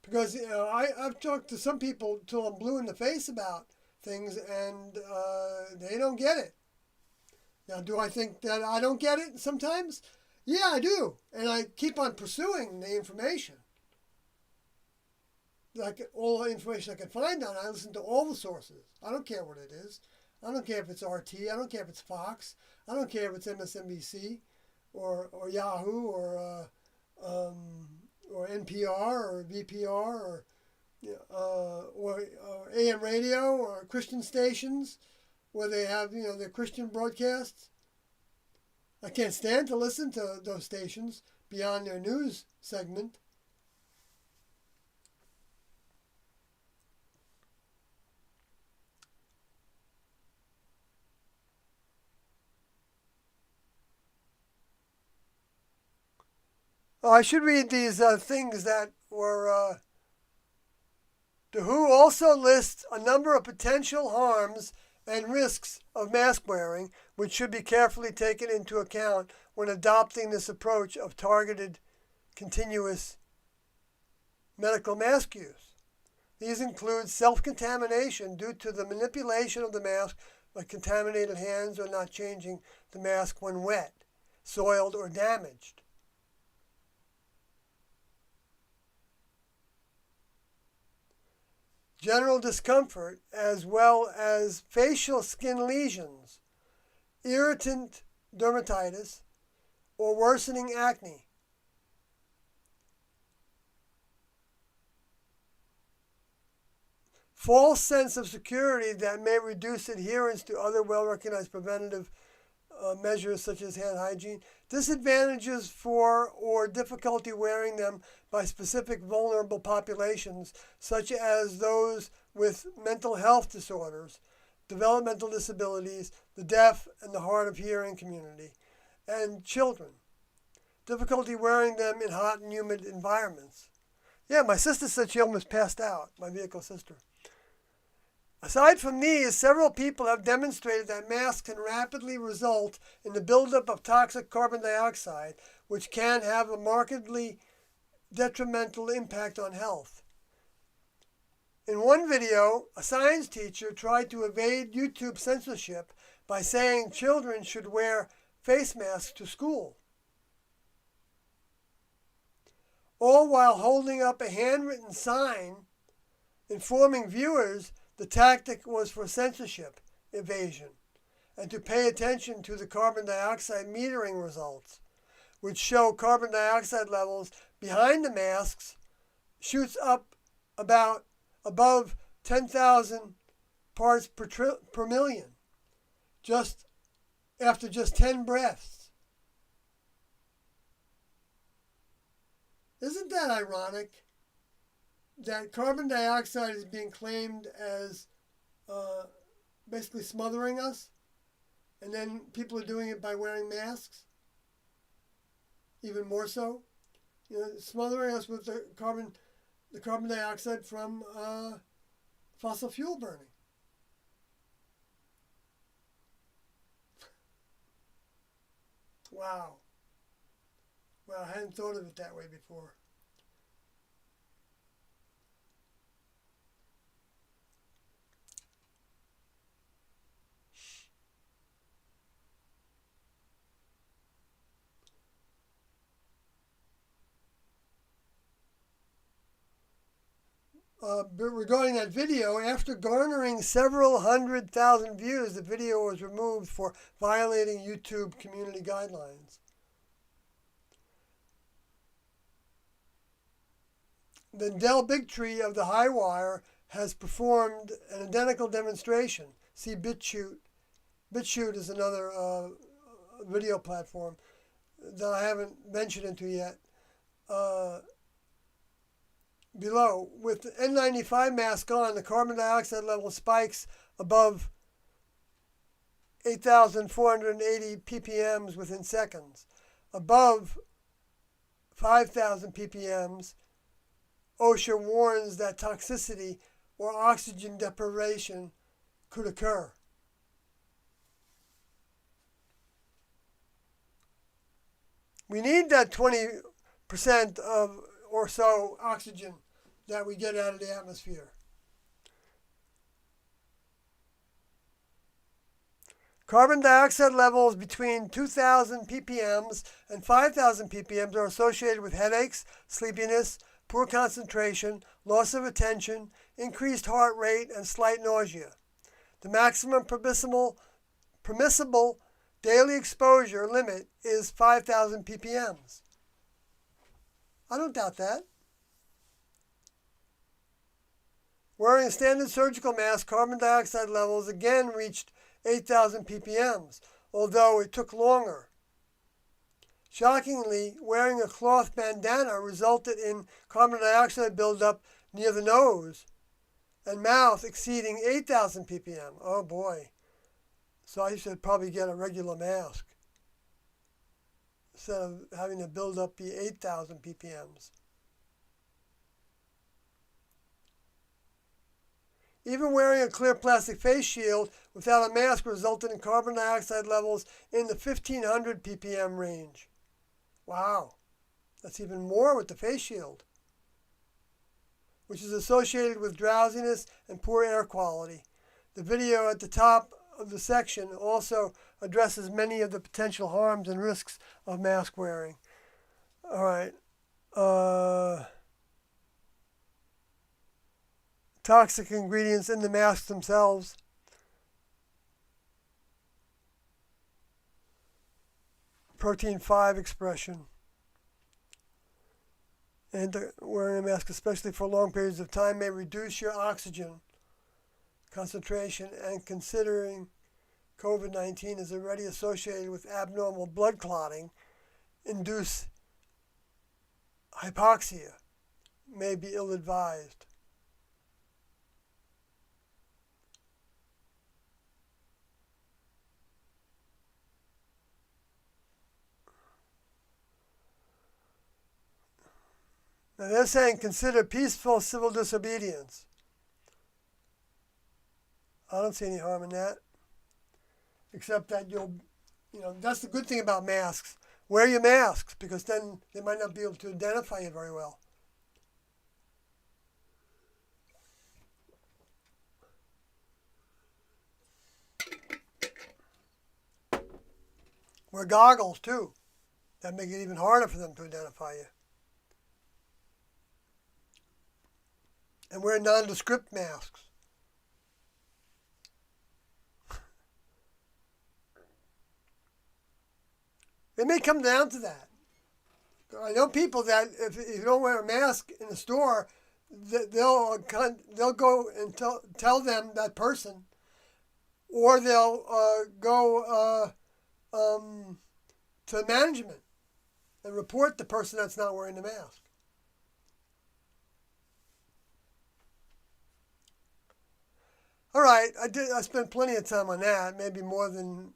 Because I've talked to some people till I'm blue in the face about things, and they don't get it. Now, do I think that I don't get it sometimes? Yeah, I do. And I keep on pursuing the information. Like all the information I can find on it, I listen to all the sources. I don't care what it is. I don't care if it's RT. I don't care if it's Fox. I don't care if it's MSNBC or Yahoo or NPR or VPR or AM radio or Christian stations where they have their Christian broadcasts. I can't stand to listen to those stations beyond their news segment. Oh, I should read these things that were. The WHO also lists a number of potential harms and risks of mask wearing, which should be carefully taken into account when adopting this approach of targeted, continuous medical mask use. These include self-contamination due to the manipulation of the mask by contaminated hands or not changing the mask when wet, soiled, or damaged. General discomfort, as well as facial skin lesions, irritant dermatitis, or worsening acne. False sense of security that may reduce adherence to other well-recognized preventative measures such as hand hygiene. Disadvantages for or difficulty wearing them by specific vulnerable populations, such as those with mental health disorders, developmental disabilities, the deaf, and the hard of hearing community, and children. Difficulty wearing them in hot and humid environments. Yeah, my sister said she almost passed out, my vehicle sister. Aside from these, several people have demonstrated that masks can rapidly result in the buildup of toxic carbon dioxide, which can have a markedly detrimental impact on health. In one video, a science teacher tried to evade YouTube censorship by saying children should wear face masks to school, all while holding up a handwritten sign informing viewers the tactic was for censorship evasion and to pay attention to the carbon dioxide metering results, which show carbon dioxide levels behind the masks shoots up about above 10,000 parts per million just after just 10 breaths. Isn't that ironic? That carbon dioxide is being claimed as basically smothering us, and then people are doing it by wearing masks. even more so. Smothering us with the carbon dioxide from fossil fuel burning. Wow. Well, I hadn't thought of it that way before. Regarding that video, after garnering several 100,000 views, the video was removed for violating YouTube community guidelines. The Dell Bigtree of the Highwire has performed an identical demonstration. See BitChute. BitChute is another video platform that I haven't ventured into yet. Below, with the N95 mask on, the carbon dioxide level spikes above 8,480 ppms within seconds. Above 5,000 ppms, OSHA warns that toxicity or oxygen deprivation could occur. We need that 20% of or so oxygen that we get out of the atmosphere. Carbon dioxide levels between 2,000 ppm and 5,000 ppm are associated with headaches, sleepiness, poor concentration, loss of attention, increased heart rate, and slight nausea. The maximum permissible daily exposure limit is 5,000 ppm. I don't doubt that. Wearing a standard surgical mask, carbon dioxide levels again reached 8,000 ppm, although it took longer. Shockingly, wearing a cloth bandana resulted in carbon dioxide buildup near the nose and mouth exceeding 8,000 ppm. Oh boy. So I should probably get a regular mask instead of having to build up the 8,000 ppm. Even wearing a clear plastic face shield without a mask resulted in carbon dioxide levels in the 1,500 ppm range. Wow, that's even more with the face shield, which is associated with drowsiness and poor air quality. The video at the top of the section also addresses many of the potential harms and risks of mask wearing. All right. Toxic ingredients in the masks themselves. Protein 5 expression. And wearing a mask, especially for long periods of time, may reduce your oxygen concentration, and considering COVID-19 is already associated with abnormal blood clotting, induce hypoxia, may be ill-advised. Now they're saying consider peaceful civil disobedience. I don't see any harm in that. Except that that's the good thing about masks. Wear your masks because then they might not be able to identify you very well. Wear goggles too. That make it even harder for them to identify you. And wear nondescript masks. It may come down to that. I know people that if you don't wear a mask in the store, they'll go and tell them, that person, or they'll go to management and report the person that's not wearing the mask. All right, I spent plenty of time on that, maybe more than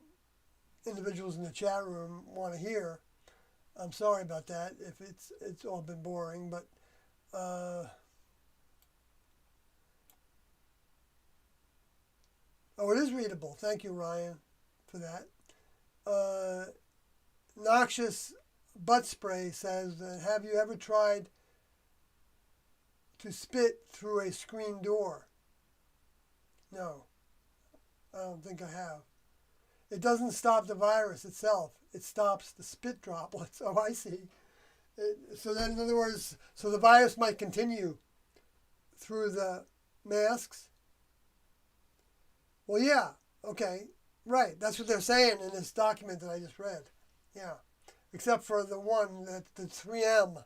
individuals in the chat room want to hear. I'm sorry about that if it's all been boring, but oh, it is readable. Thank you, Ryan, for that. Noxious Butt Spray says, have you ever tried to spit through a screen door? No, I don't think I have. It doesn't stop the virus itself. It stops the spit droplets. Oh, I see. So then, in other words, so the virus might continue through the masks? Well, yeah. Okay. Right. That's what they're saying in this document that I just read. Yeah. Except for the one that the 3M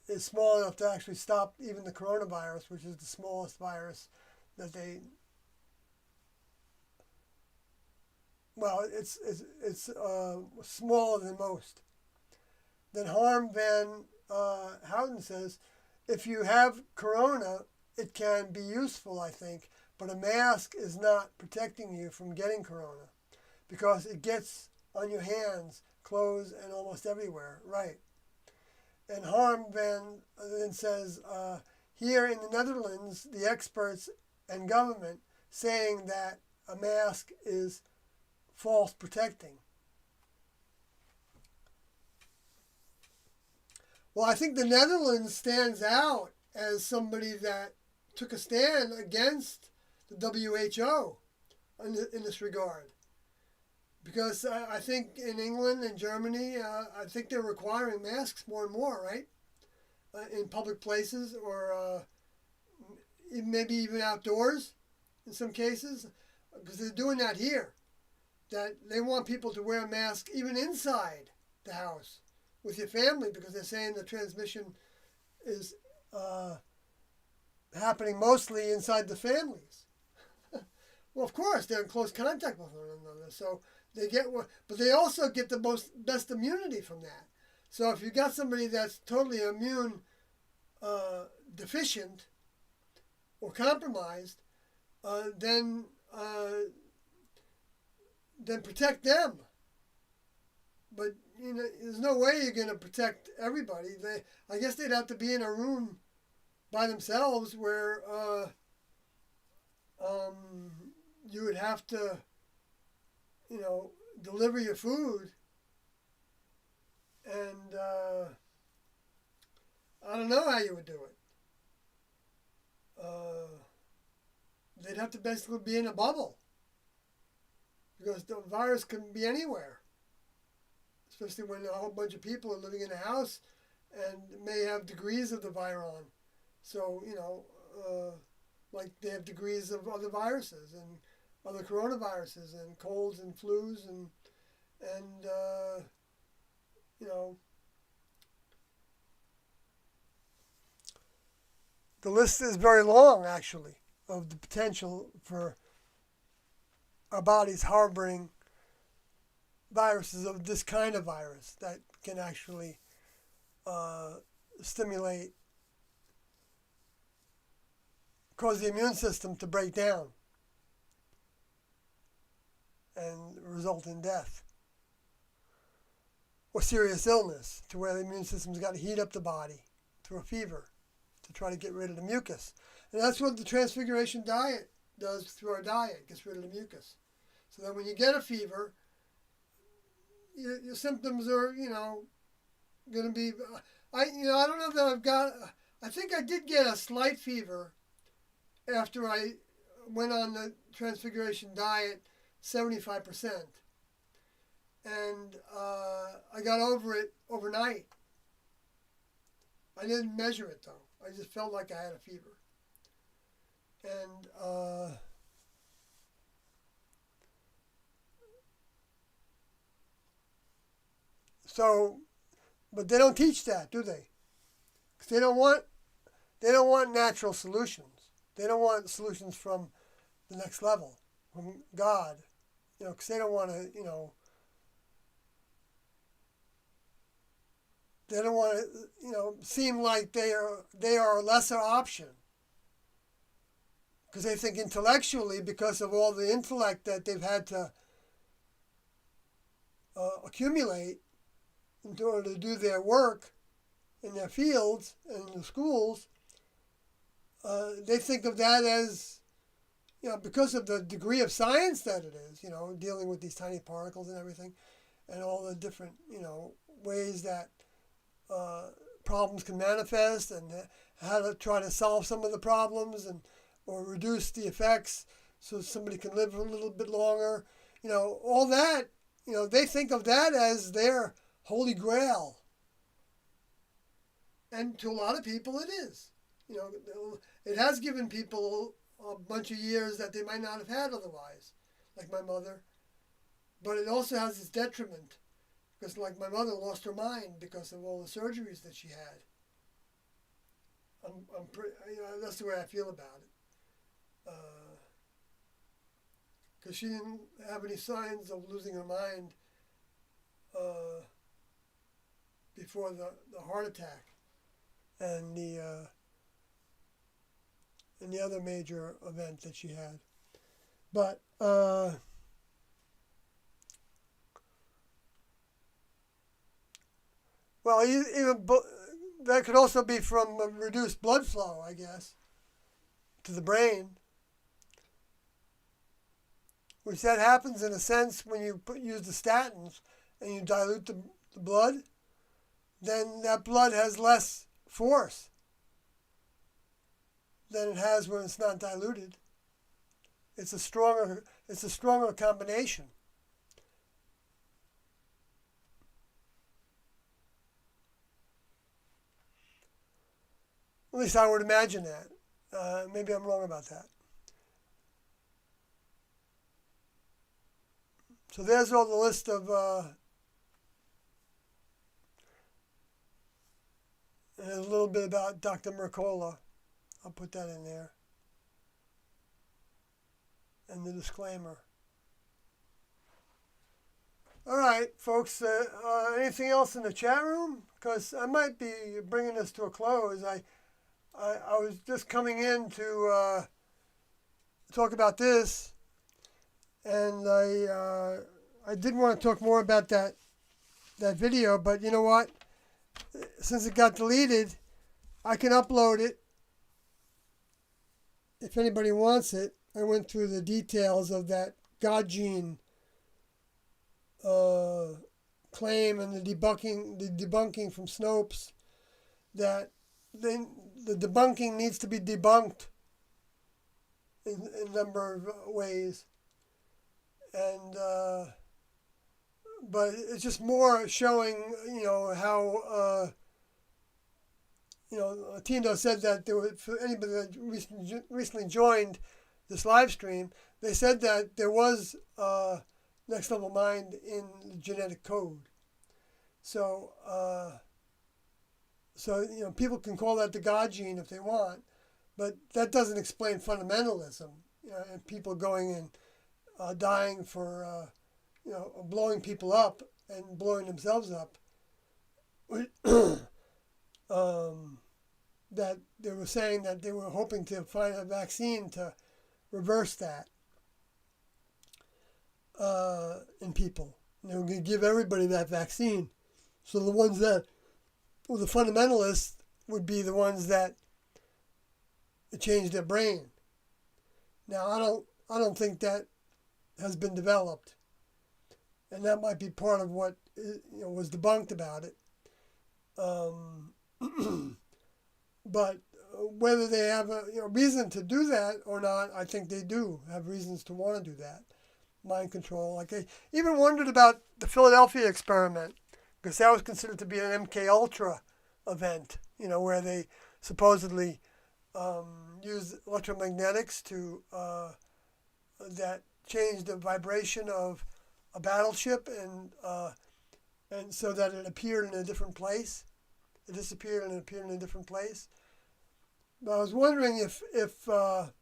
is small enough to actually stop even the coronavirus, which is the smallest virus that they. Well, it's smaller than most. Then Harm Van Houten says, if you have corona, it can be useful, I think, but a mask is not protecting you from getting corona because it gets on your hands, clothes, and almost everywhere. Right. And Harm Van then says, here in the Netherlands, the experts and government saying that a mask is false protecting. Well, I think the Netherlands stands out as somebody that took a stand against the WHO in this regard. Because I think in England and Germany, I think they're requiring masks more and more, right? In public places or maybe even outdoors in some cases. Because they're doing that here. That they want people to wear a mask even inside the house with your family because they're saying the transmission is happening mostly inside the families. Well, of course, they're in close contact with one another, so they get what, but they also get the best immunity from that. So if you got somebody that's totally immune deficient or compromised, then protect them. But you know, there's no way you're going to protect everybody. I guess they'd have to be in a room by themselves where you would have to, you know, deliver your food. And I don't know how you would do it. They'd have to basically be in a bubble. Because the virus can be anywhere. Especially when a whole bunch of people are living in a house and may have degrees of the viron. So, you know, like they have degrees of other viruses and other coronaviruses and colds and flus and you know. The list is very long, actually, of the potential for our bodies harboring viruses of this kind of virus that can actually stimulate, cause the immune system to break down and result in death or serious illness to where the immune system's got to heat up the body through a fever to try to get rid of the mucus. And that's what the Transfiguration diet does through our diet, gets rid of the mucus. So that when you get a fever, your symptoms are, you know, going to be, I don't know that I think I did get a slight fever after I went on the Transfiguration diet, 75%. And I got over it overnight. I didn't measure it though. I just felt like I had a fever. And so, but they don't teach that, do they? Because they don't want natural solutions. They don't want solutions from the next level, from God. You know, because they don't want to, you know, they don't want to, you know, seem like they are a lesser option. Because they think intellectually, because of all the intellect that they've had to accumulate, in order to do their work in their fields and in the schools, they think of that as, because of the degree of science that it is, dealing with these tiny particles and everything, and all the different, ways that problems can manifest, and how to try to solve some of the problems or reduce the effects so somebody can live a little bit longer. All that, they think of that as their holy grail. And to a lot of people it is. It has given people a bunch of years that they might not have had otherwise, like my mother. But it also has its detriment, because like my mother lost her mind because of all the surgeries that she had. I'm pretty, that's the way I feel about it. Because she didn't have any signs of losing her mind before the heart attack and the other major event that she had. But well, even that could also be from reduced blood flow, I guess, to the brain. Which that happens in a sense when you use the statins and you dilute the blood, then that blood has less force than it has when it's not diluted. It's a stronger combination. At least I would imagine that. Maybe I'm wrong about that. So there's all the list of and a little bit about Dr. Mercola. I'll put that in there. And the disclaimer. All right, folks. Anything else in the chat room? Because I might be bringing this to a close. I was just coming in to talk about this, and I did want to talk more about that video, but you know what? Since it got deleted, I can upload it if anybody wants it. I went through the details of that God gene claim and the debunking from Snopes, that the debunking needs to be debunked in a number of ways. And but it's just more showing, how Tindo said that there was, for anybody that recently joined this live stream, they said that there was Next Level Mind in the genetic code. So people can call that the God gene if they want, but that doesn't explain fundamentalism. And people going and dying for, blowing people up and blowing themselves up. That they were saying that they were hoping to find a vaccine to reverse that in people. And they were going to give everybody that vaccine. So the ones that, the fundamentalists would be the ones that changed their brain. Now I don't think that has been developed, and that might be part of what was debunked about it. But whether they have a reason to do that or not, I think they do have reasons to want to do that. Mind control. Like I even wondered about the Philadelphia experiment, because that was considered to be an MK Ultra event, where they supposedly used electromagnetics to that changed the vibration of a battleship, and so that it appeared in a different place. It disappeared and it appeared in a different place. But I was wondering if the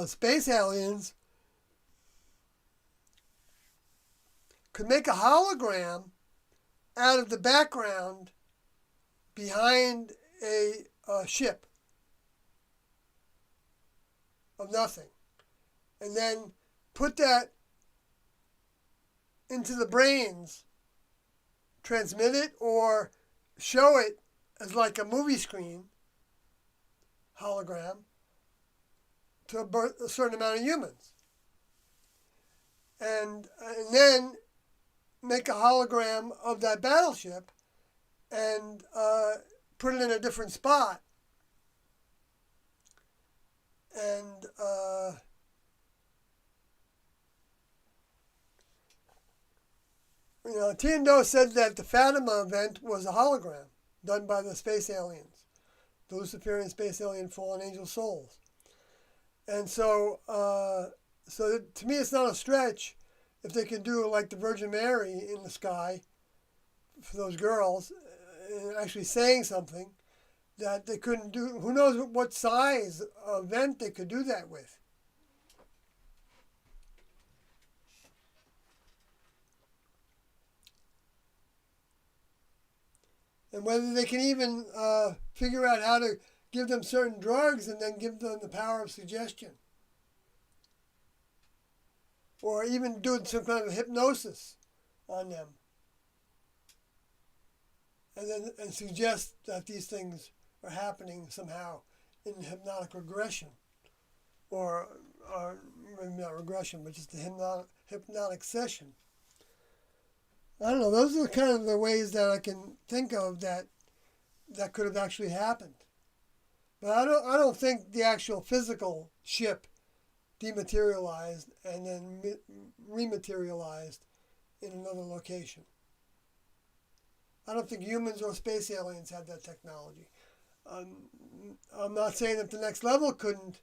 space aliens could make a hologram out of the background behind a ship of nothing, and then put that into the brains, transmit it, or show it as like a movie screen hologram to a certain amount of humans. And then make a hologram of that battleship and put it in a different spot. And Tiendo said that the Fatima event was a hologram done by the space aliens, the Luciferian space alien fallen angel souls. And so to me, it's not a stretch if they can do like the Virgin Mary in the sky for those girls, actually saying something that they couldn't do. Who knows what size event they could do that with? And whether they can even figure out how to give them certain drugs and then give them the power of suggestion. Or even do some kind of hypnosis on them. And suggest that these things are happening somehow in hypnotic regression. Or maybe not regression, but just a hypnotic session. I don't know. Those are kind of the ways that I can think of that could have actually happened. But I don't think the actual physical ship dematerialized and then rematerialized in another location. I don't think humans or space aliens had that technology. I'm not saying that the next level couldn't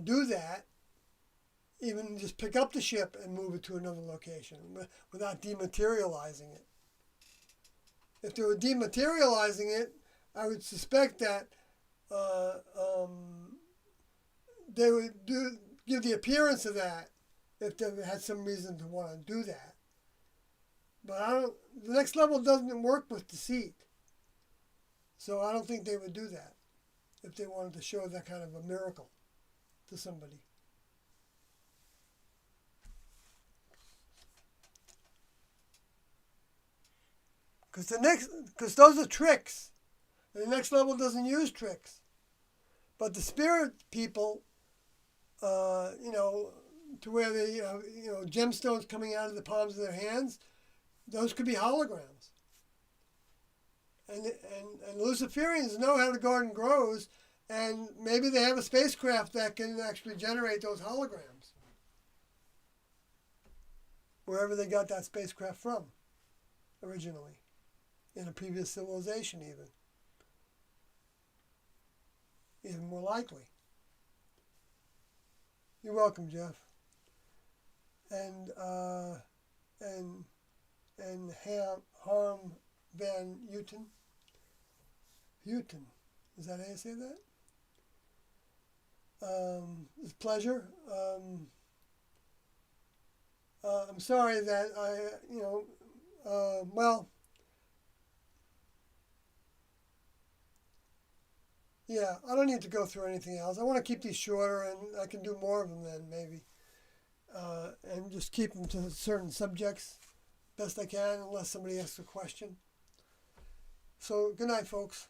do that, even just pick up the ship and move it to another location without dematerializing it. If they were dematerializing it, I would suspect that they would give the appearance of that if they had some reason to want to do that. But the next level doesn't work with deceit. So I don't think they would do that if they wanted to show that kind of a miracle to somebody. Because those are tricks. And the next level doesn't use tricks. But the spirit people, to where they, gemstones coming out of the palms of their hands, those could be holograms. And Luciferians know how the garden grows, and maybe they have a spacecraft that can actually generate those holograms. Wherever they got that spacecraft from, originally. In a previous civilization, even more likely. You're welcome, Jeff. And Harm Van Houten. Houten, is that how you say that? It's a pleasure. I'm sorry that yeah, I don't need to go through anything else. I want to keep these shorter, and I can do more of them then, maybe. And just keep them to certain subjects best I can, unless somebody asks a question. So, good night, folks.